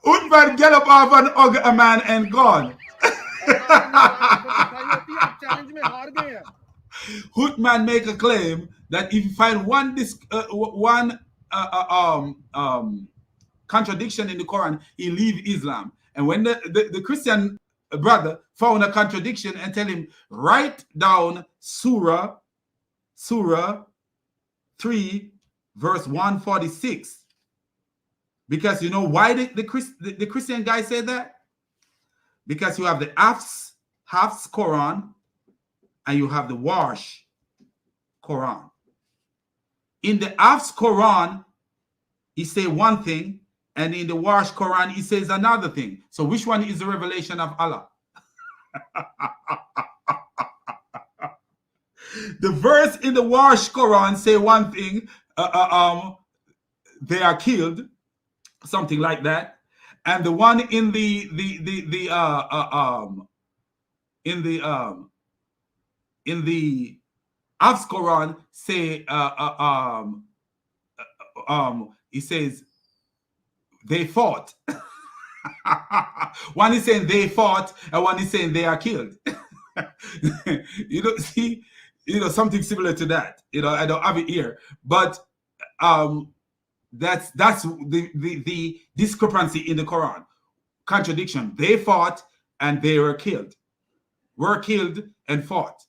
Uthman gallop off and hug a man and gone. Uthman make a claim that if you find one contradiction in the Quran, he leave Islam. And when the Christian brother found a contradiction and tell him, write down Surah 3 verse 146. Because you know why the Christian guy said that? Because you have the Hafs Quran and you have the Warsh Quran. In the Hafs Quran, he say one thing, and in the Warsh Quran, he says another thing. So which one is the revelation of Allah? The verse in the Warsh Quran say one thing, they are killed, something like that, and the one in the Hafs Quran say he says they fought. One is saying they fought, and one is saying they are killed. You don't see, something similar to that. I don't have it here, but that's the discrepancy in the Quran. Contradiction. They fought and they were killed. were killed, and fought.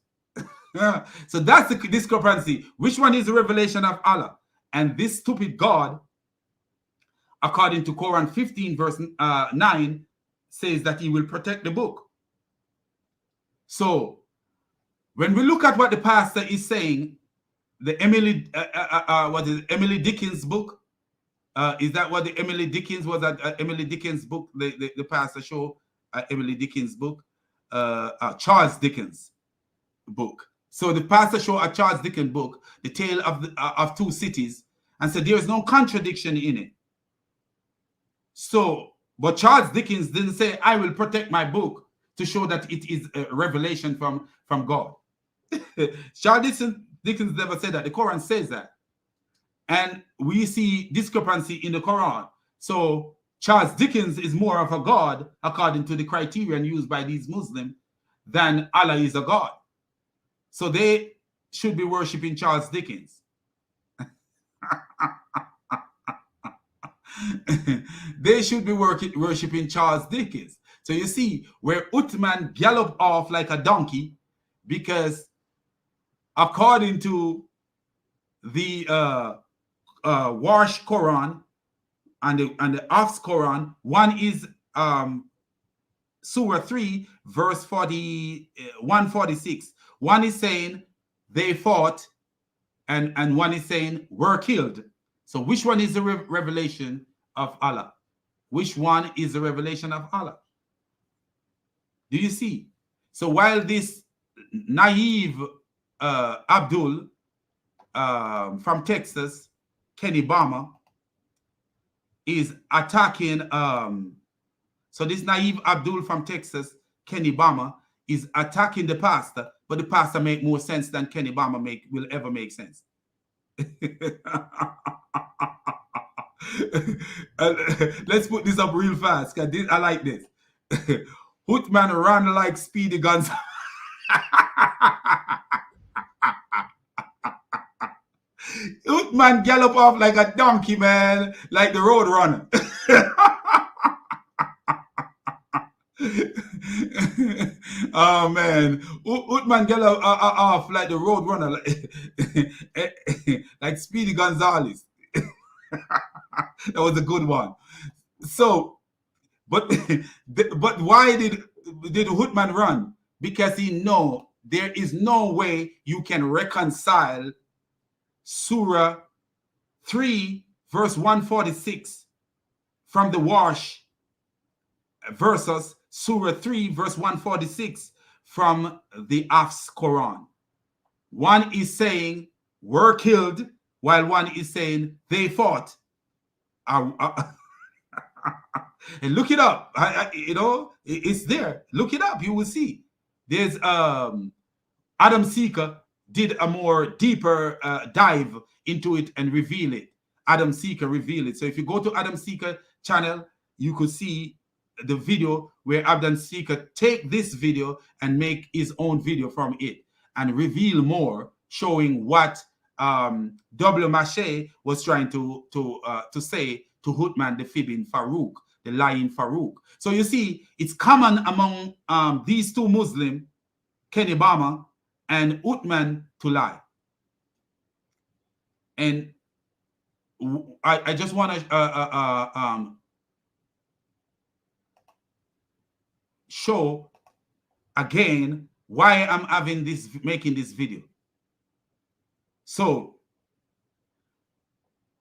So that's the discrepancy. Which one is the revelation of Allah? And this stupid God, according to Quran 15 verse 9, says that he will protect the book. So when we look at what the pastor is saying, the Emily what is it, Emily Dickens book, is that what the Emily Dickens was at Emily Dickens book, the pastor show Emily Dickens book, Charles Dickens book. So the pastor showed a Charles Dickens book, The Tale of Two Cities, and said there is no contradiction in it. So, but Charles Dickens didn't say, I will protect my book, to show that it is a revelation from God. Charles Dickens never said that. The Quran says that. And we see discrepancy in the Quran. So Charles Dickens is more of a God, according to the criterion used by these Muslims, than Allah is a God. So they should be worshiping Charles Dickens. They should be worshiping Charles Dickens. So you see where Uthman galloped off like a donkey, because according to the Warsh Quran and the Hafs Quran, one is Surah 3 verse 146. One is saying they fought, and one is saying were killed. So which one is the revelation of Allah? Which one is the revelation of Allah? Do you see? So while this naive Abdul from Texas, Kenny Bomer, is attacking, so this naive Abdul from Texas, Kenny Bomer, is attacking the pastor, but the pastor make more sense than Kenny Bomer will ever make sense. Let's put this up real fast, because I like this. Uthman ran like Speedy Gonzales. Uthman gallop off like a donkey, man, like the road runner. Oh man, Uthman gallop off like the road runner, like Speedy Gonzales. That was a good one. So, but why did Uthman run? Because he know there is no way you can reconcile Surah 3 verse 146 from the Warsh versus Surah 3 verse 146 from the Hafs Quran. One is saying were killed, while one is saying they fought. And look it up. It's there. Look it up. You will see. There's Adam Seeker did a more deeper dive into it and reveal it. Adam Seeker revealed it. So if you go to Adam Seeker channel, you could see the video where Adam Seeker take this video and make his own video from it and reveal more, showing what W. Maché was trying to say to Uthman, the fibbing Farouk, the lying Farouk. So you see, it's common among these two Muslims, Kenny Bomer and Uthman, to lie. And I just want to show again why I'm making this video. So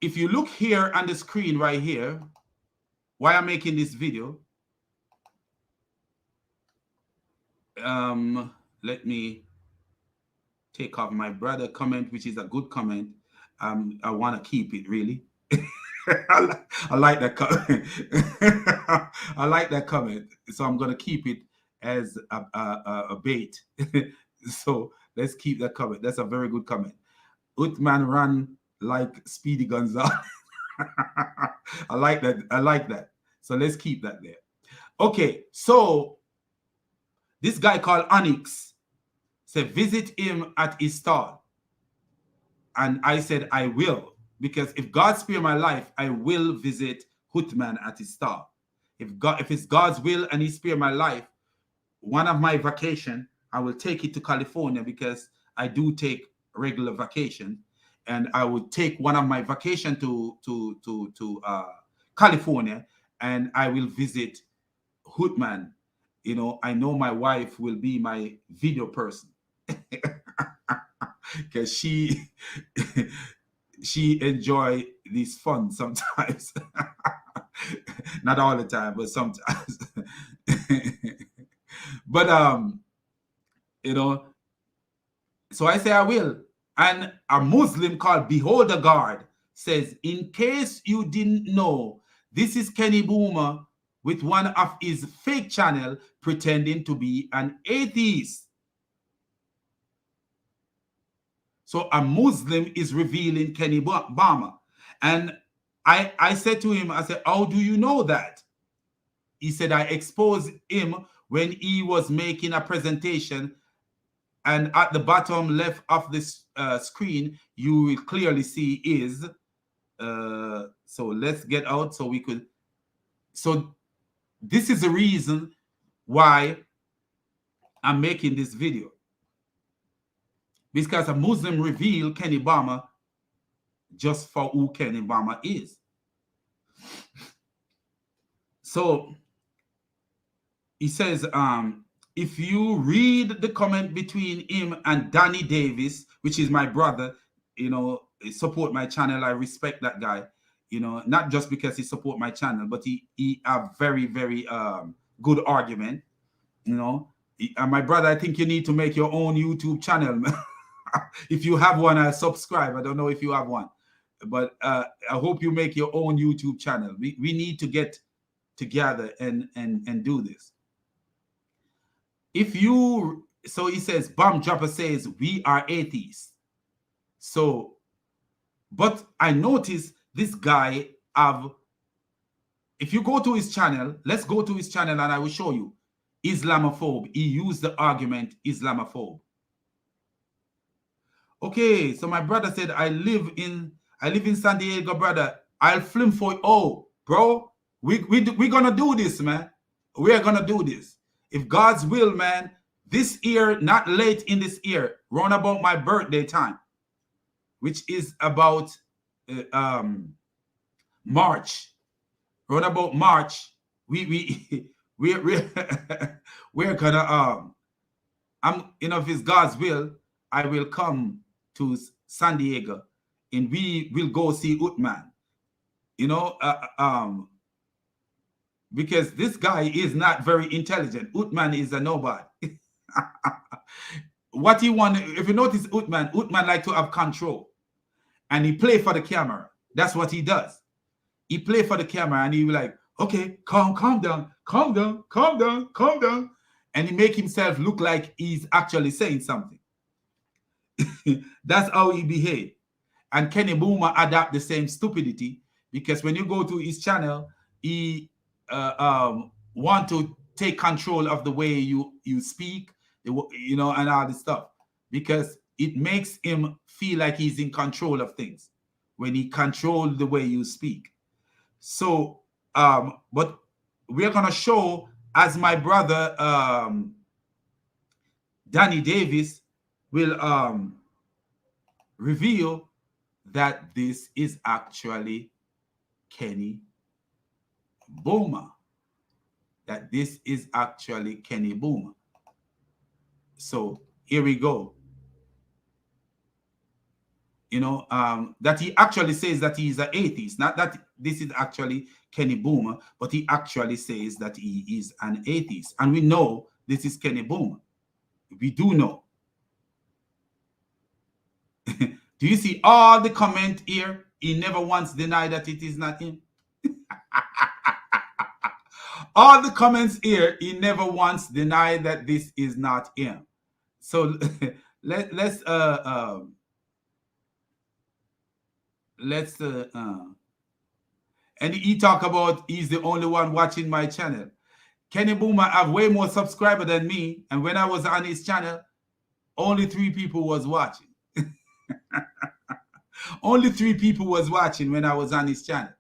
if you look here on the screen right here, why I'm making this video, let me take off my brother comment, which is a good comment. I want to keep it really. I like that comment. I like that comment. So I'm going to keep it as a bait. So let's keep that comment. That's a very good comment. Uthman ran like Speedy Gonzales. I like that. I like that. So let's keep that there. Okay. So this guy called Onyx said, visit him at his stall. And I said, I will. Because if God spare my life, I will visit Uthman at his stall. If it's God's will and he spare my life, one of my vacation, I will take it to California because I do take regular vacation, and I would take one of my vacation to California, and I will visit Hoodman. You know, I know my wife will be my video person because she enjoy this fun sometimes. Not all the time, but sometimes. But you know, so I say I will. And a Muslim called Behold the Guard says, in case you didn't know, this is Kenny Bomer with one of his fake channel pretending to be an atheist. So a Muslim is revealing Kenny Bomer. And I said to him, I said, how do you know that? He said, I exposed him when he was making a presentation, and at the bottom left of this screen, you will clearly see is, so let's get out so we could, so this is the reason why I'm making this video. Because a Muslim revealed Kenny Bomer just for who Kenny Bomer is. So he says, if you read the comment between him and Danny Davis, which is my brother, you know, support my channel. I respect that guy, you know, not just because he support my channel, but he have very, very good argument, you know. And my brother, I think you need to make your own YouTube channel. If you have one, I'll subscribe. I don't know if you have one, but I hope you make your own YouTube channel. We need to get together and do this. If you, so he says, Bomb Dropper says, we are atheists. So, but I noticed this guy have, if you go to his channel, let's go to his channel and I will show you. Islamophobe. He used the argument Islamophobe. Okay, so my brother said, I live in San Diego, brother. I'll film for you. Oh, bro, we're gonna do this, man. We're gonna do this. If God's will, man, this year, not late in this year, round about my birthday time, which is about March. Round about March, we're gonna you know, if it's God's will, I will come to San Diego and we will go see Utman. You know, because this guy is not very intelligent. Utman is a nobody. What he want, if you notice Utman like to have control. And he play for the camera. That's what he does. He play for the camera and he be like, okay, calm down. And he make himself look like he's actually saying something. That's how he behave. And Kenny Bomer adapt the same stupidity, because when you go to his channel, he want to take control of the way you speak, you know, and all this stuff, because it makes him feel like he's in control of things when he control the way you speak. So, but we're gonna show, as my brother Danny Davis will reveal, that this is actually Kenny Bomer. That this is actually Kenny Bomer. So here we go. You know, that he actually says that he is an atheist. Not that this is actually Kenny Bomer, but he actually says that he is an atheist. And we know this is Kenny Bomer. We do know. Do you see all the comment here? He never once denied that it is not him. All the comments here, he never once denied that this is not him. So let's and he talk about he's the only one watching my channel. Kenny Bomer have way more subscribers than me, and when I was on his channel, only 3 people was watching. Only 3 people was watching when I was on his channel.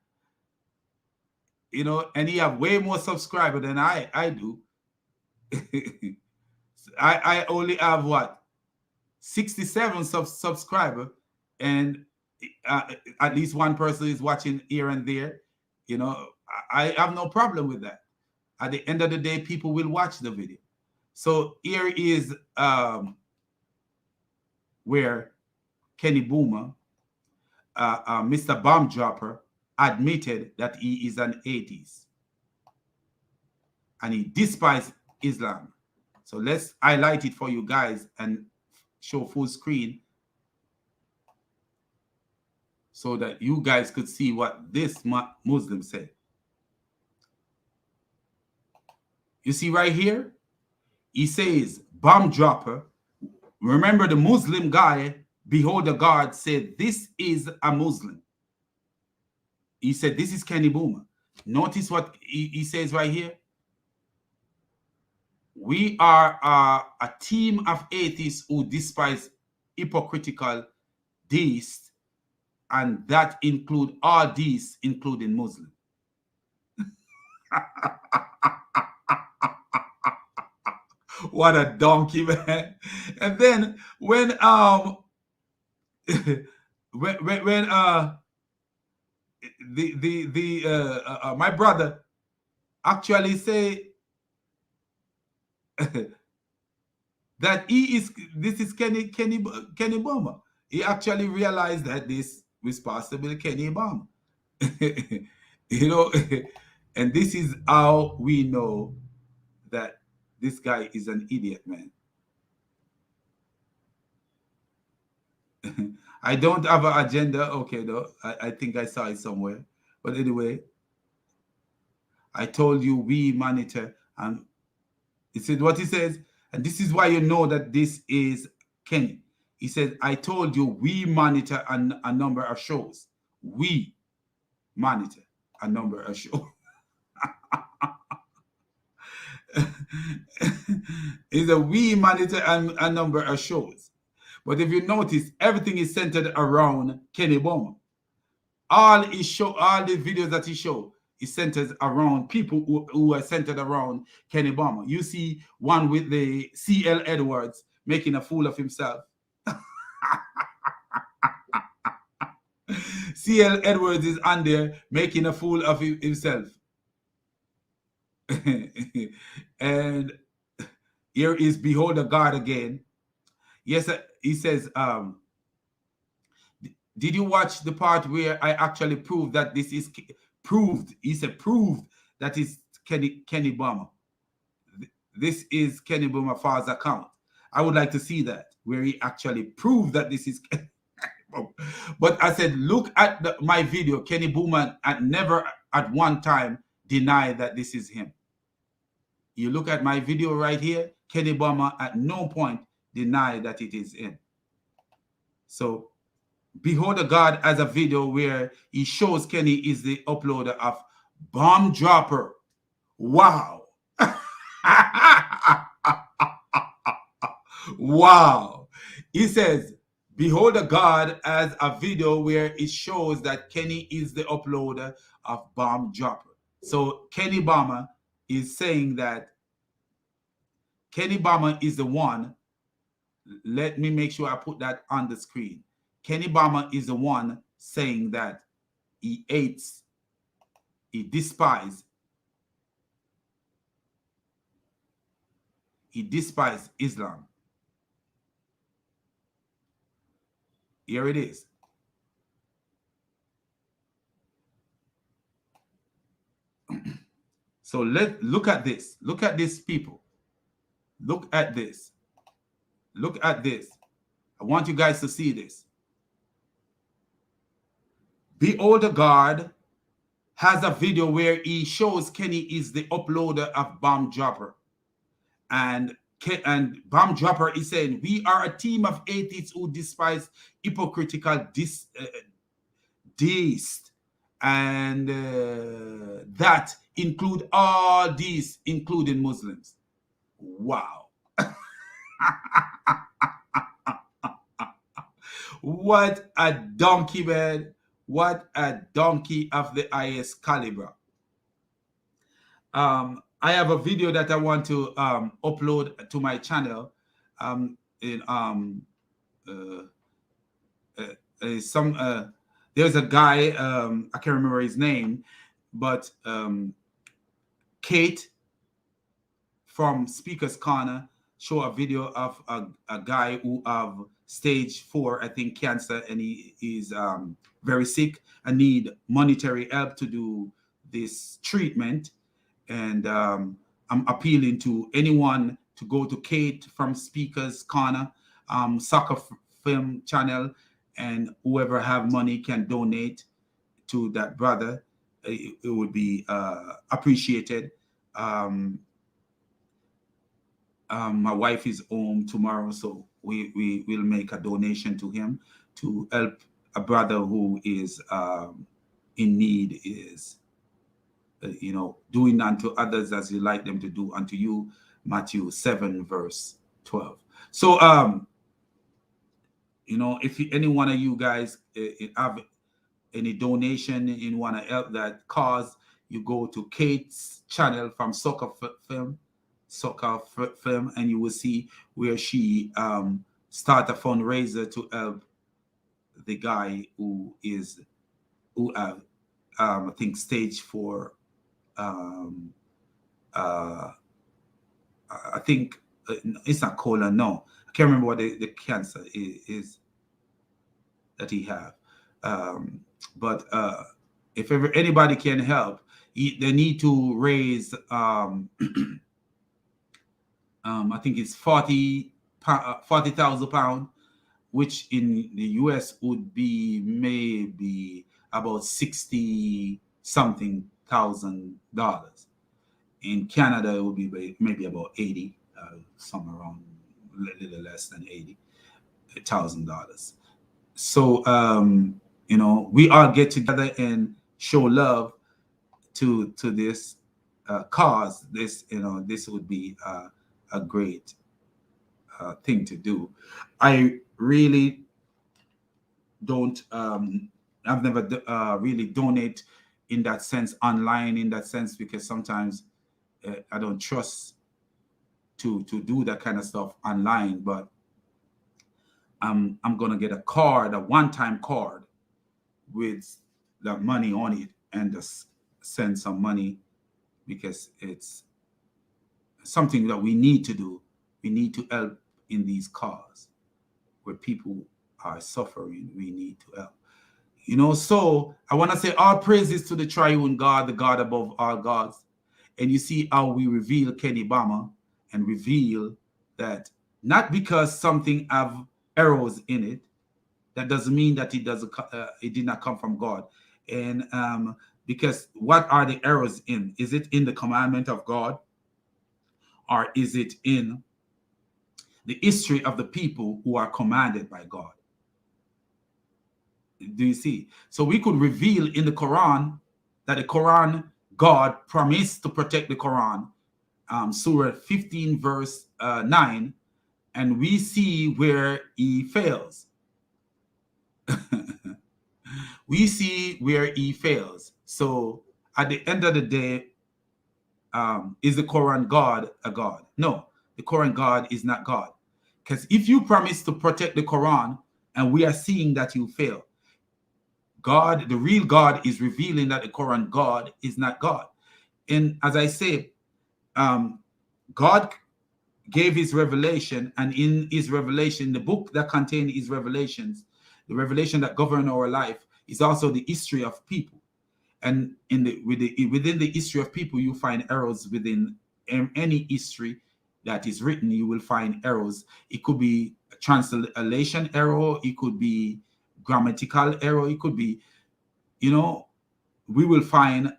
You know, and he have way more subscribers than I do. I only have what 67 subscriber, and at least one person is watching here and there. You know, I have no problem with that. At the end of the day, people will watch the video. So here is where Kenny Bomer, Mr. Bomb Dropper, admitted that he is an atheist and he despises Islam. So let's highlight it for you guys and show full screen so that you guys could see what this Muslim said. You see right here, he says, bomb dropper. Remember the Muslim guy, behold the God, said, this is a Muslim. He said, this is Kenny Bomer. Notice what he says right here. We are a team of atheists who despise hypocritical deists, and that include all deists, including Muslims. What a donkey, man. And then when my brother actually say that this is Kenny Bomer. He actually realized that this was possibly Kenny Bomer. You know, and this is how we know that this guy is an idiot, man. I don't have an agenda. Okay, though. I think I saw it somewhere. But anyway, I told you we monitor. And he said what he says. And this is why you know that this is Kenny. He said, I told you we monitor a number of shows. We monitor a number of shows. Is a we monitor a number of shows. But if you notice, everything is centered around Kenny Bomer. All the videos that he showed is centered around people who are centered around Kenny Bomer. You see one with the C.L. Edwards making a fool of himself. C.L. Edwards is on there making a fool of himself. And here is Behold the God again. Yes, he says, did you watch the part where I actually proved that this is proved? He said, proved that is Kenny Bomer. This is Kenny Bomer father's account. I would like to see that, where he actually proved that this is Kenny Bomer. But I said, look at my video. Kenny Bomer never at one time denied that this is him. You look at my video right here, Kenny Bomer at no point denied that it is him. So, Behold the God as a video where he shows Kenny is the uploader of Bomb Dropper. Wow. Wow. He says, Behold the God as a video where it shows that Kenny is the uploader of Bomb Dropper. So Kenny Bomer is saying that Kenny Bomer is the one. Let me make sure I put that on the screen. Kenny Bomer is the one saying that he hates, he despises Islam. Here it is. So look at this. Look at this, people. Look at this. Look at this. I want you guys to see this. Behold the God has a video where he shows Kenny is the uploader of Bomb Dropper. And Bomb Dropper is saying, we are a team of atheists who despise hypocritical deists. And that include all these, including Muslims. Wow. What a donkey, man. What a donkey of the highest caliber. I have a video that I want to upload to my channel. In there's a guy, I can't remember his name, but Kate from Speaker's Corner show a video of a guy who have stage 4, I think, cancer, and he is very sick and need monetary help to do this treatment. And I'm appealing to anyone to go to Kate from Speaker's Corner, soccer film channel, and whoever have money can donate to that brother. It would be appreciated. My wife is home tomorrow, so we will make a donation to him to help a brother who is in need, is doing unto others as you like them to do unto you, Matthew 7 verse 12. So if any one of you guys have any donation and want to help that cause, you go to Kate's channel from Soccer Film, and you will see where she start a fundraiser to help the guy who have I think stage 4. I think it's not colon. No, I can't remember what the cancer is that he have. But if ever anybody can help, they need to raise. I think it's £40,000, which in the US would be maybe about $60-something thousand. In Canada, it would be maybe about 80, somewhere around a little less than $80,000. So we all get together and show love to this cause. This this would be a great thing to do. I really don't. I've never really donate in that sense online, in that sense, because sometimes I don't trust to do that kind of stuff online. But I'm gonna get a card, a one-time card with the money on it, and just send some money, because it's something that we need to do. We need to help in these causes where people are suffering. We need to help. So I want to say all praises to the triune God, the God above all gods. And you see how we reveal Kenny Bomer and reveal that not because something have arrows in it, that doesn't mean that it did not come from God. And because what are the arrows in? Is it in the commandment of God, or is it in the history of the people who are commanded by God? Do you see? So we could reveal in the Quran that the Quran, God promised to protect the Quran, Surah 15 verse 9, and we see where he fails. We see where he fails. So at the end of the day, is the Quran God a God? No, the Quran God is not God. Because if you promise to protect the Quran and we are seeing that you fail, God, the real God, is revealing that the Quran God is not God. And as I say, God gave his revelation, and in his revelation, the book that contains his revelations, the revelation that govern our life, is also the history of people. And within the history of people, you find errors. Within any history that is written, you will find errors. It could be a translation error. It could be grammatical error. It could be, we will find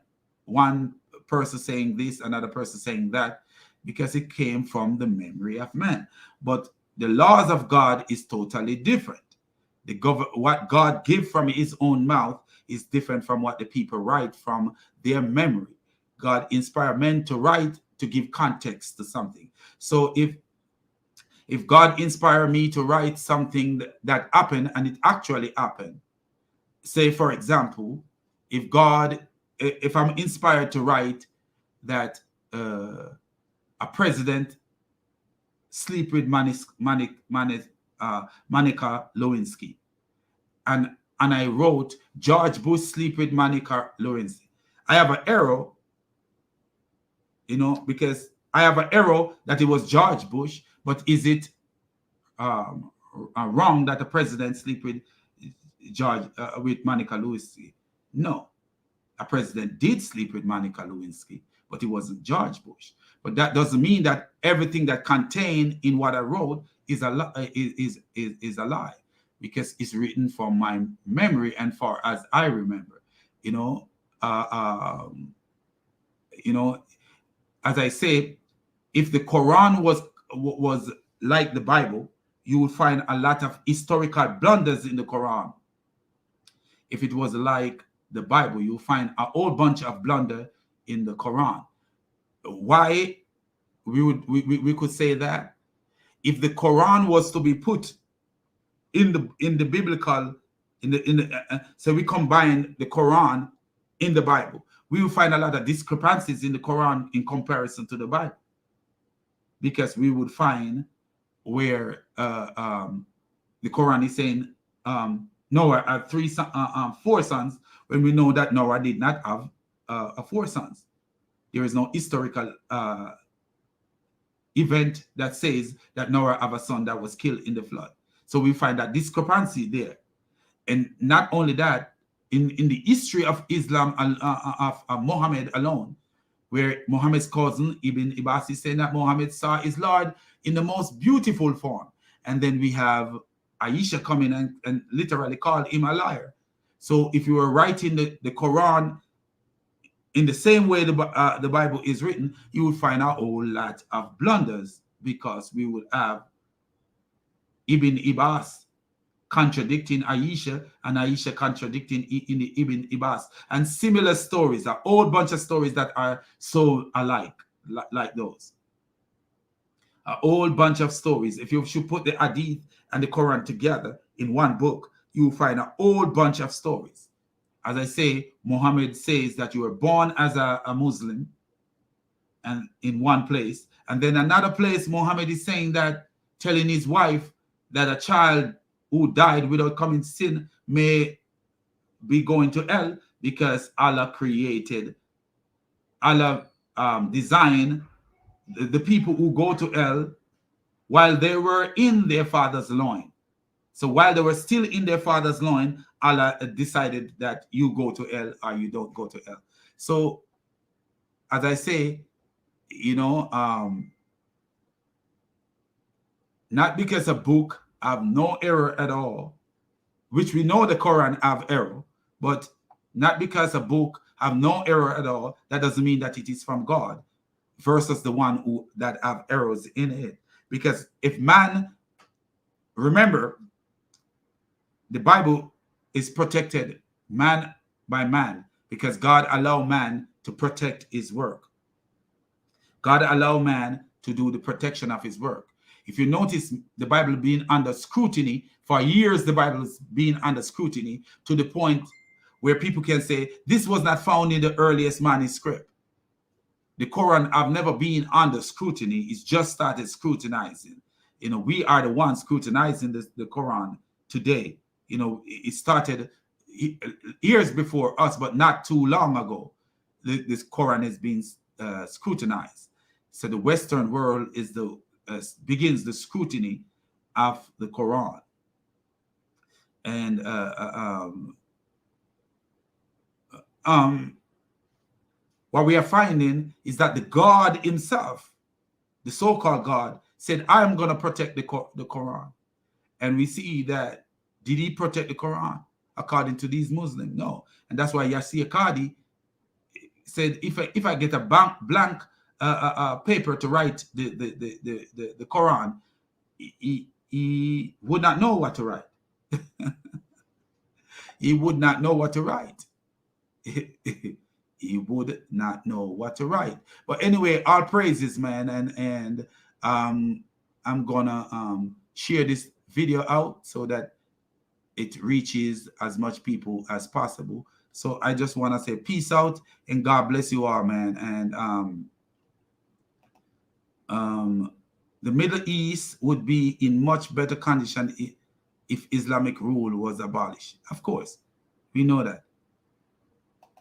one person saying this, another person saying that, because it came from the memory of man. But the laws of God is totally different. What God gives from his own mouth is different from what the people write from their memory. God inspired men to write to give context to something. So if God inspired me to write something that happened and it actually happened, say for example, if I'm inspired to write that a president sleep with Monica Lewinsky, and I wrote George Bush sleep with Monica Lewinsky. I have an error, because I have an error that it was George Bush, but is it wrong that the president sleep with with Monica Lewinsky? No, a president did sleep with Monica Lewinsky, but it wasn't George Bush. But that doesn't mean that everything that contained in what I wrote is a lie, because it's written from my memory and far as I remember. As I say, if the Quran was like the Bible, you would find a lot of historical blunders in the Quran. If it was like the Bible, you'll find a whole bunch of blunder in the Quran. Why we could say that? If the Quran was to be put in the biblical, so we combine the Quran in the Bible, we will find a lot of discrepancies in the Quran in comparison to the Bible, because we would find where the Quran is saying Noah had 4 sons, when we know that Noah did not have 4 sons. There is no historical event that says that Noah have a son that was killed in the flood. So we find that discrepancy there. And not only that, in the history of Islam, of Muhammad alone, where Muhammad's cousin Ibn Abbas is saying that Muhammad saw his Lord in the most beautiful form. And then we have Aisha come in and literally called him a liar. So if you were writing the Quran in the same way the Bible is written, you would find a whole lot of blunders, because we would have Ibn Abbas contradicting Aisha and Aisha contradicting Ibn Abbas, and similar stories, a whole bunch of stories that are so alike, like those. A whole bunch of stories. If you should put the Hadith and the Quran together in one book, you will find a whole bunch of stories. As I say, Muhammad says that you were born as a Muslim, and in one place, and then another place Muhammad is saying that, telling his wife that a child who died without committing sin may be going to hell, because Allah designed the people who go to hell while they were in their father's loin. So while they were still in their father's loin, Allah decided that you go to hell or you don't go to hell. So as I say, not because a book have no error at all, which we know the Quran have error, but not because a book have no error at all, that doesn't mean that it is from God, versus the one that have errors in it. Because if man, remember, the Bible is protected man by man, because God allow man to protect his work. God allow man to do the protection of his work. If you notice, the Bible being under scrutiny, for years the Bible is being under scrutiny, to the point where people can say, this was not found in the earliest manuscript. The Quran have never been under scrutiny. It's just started scrutinizing. We are the ones scrutinizing the Quran today. It started years before us, but not too long ago. This Quran has been scrutinized. So the Western world is begins the scrutiny of the Quran. And what we are finding is that the God himself, the so-called God, said, I am going to protect the Quran. And we see that, did he protect the Quran according to these Muslims? No. And that's why Yasir Qadi said, if I get a blank paper to write the Quran, he would not know what to write. He would not know what to write. He would not know what to write. But anyway, all praises, man. And I'm gonna share this video out so that it reaches as much people as possible. So I just want to say peace out and God bless you all, man. And the Middle East would be in much better condition if Islamic rule was abolished. Of course, we know that.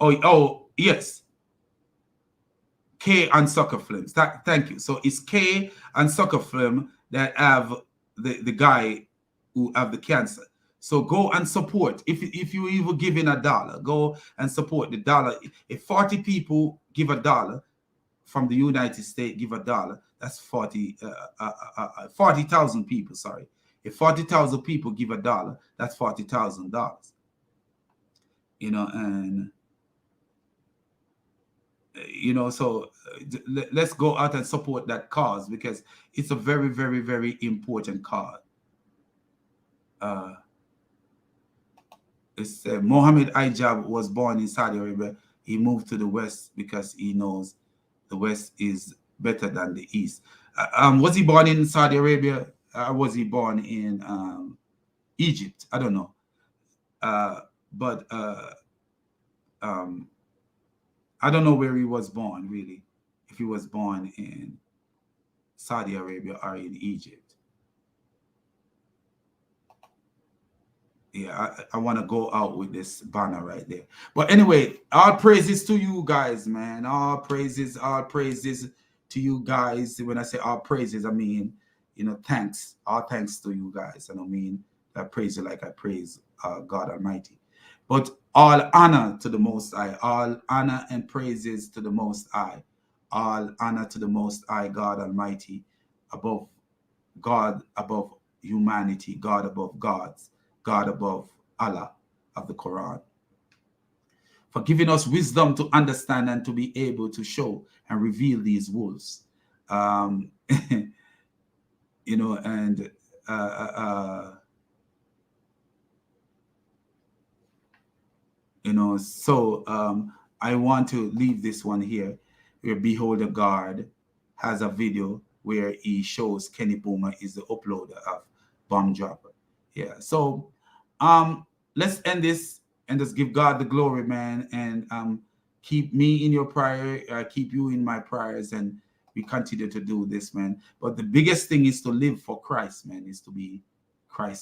Oh, yes. K and Soccer Films. Thank you. So it's K and Soccer Film that have the guy who have the cancer. So go and support. If you even give in $1, go and support the dollar. If 40 people give $1 from the United States, give $1, that's 40,000 people. Sorry, if 40,000 people give $1, that's $40,000. You know, and you know, so let's go out and support that cause, because it's a very, very, very important cause. Mohammed Hijab was born in Saudi Arabia. He moved to the West because he knows the West is better than the East. Was he born in Saudi Arabia? Or was he born in Egypt? I don't know. But I don't know where he was born, really. If he was born in Saudi Arabia or in Egypt. Yeah, I want to go out with this banner right there. But anyway, all praises to you guys, man. All praises to you guys. When I say all praises, I mean, you know, thanks. All thanks to you guys. I don't mean I praise you like I praise God Almighty. But all honor to the Most High. All honor and praises to the Most High. All honor to the Most High, God Almighty, above God, above humanity, God above gods, God above Allah of the Quran, for giving us wisdom to understand and to be able to show and reveal these wolves. You know, and you know, so I want to leave this one here, where Behold the God has a video where he shows Kenny Bomer is the uploader of Bomb Dropper. Yeah, so let's end this and just give God the glory, man, and keep me in your prayer, keep you in my prayers, and we continue to do this, man. But the biggest thing is to live for Christ, man, is to be Christ.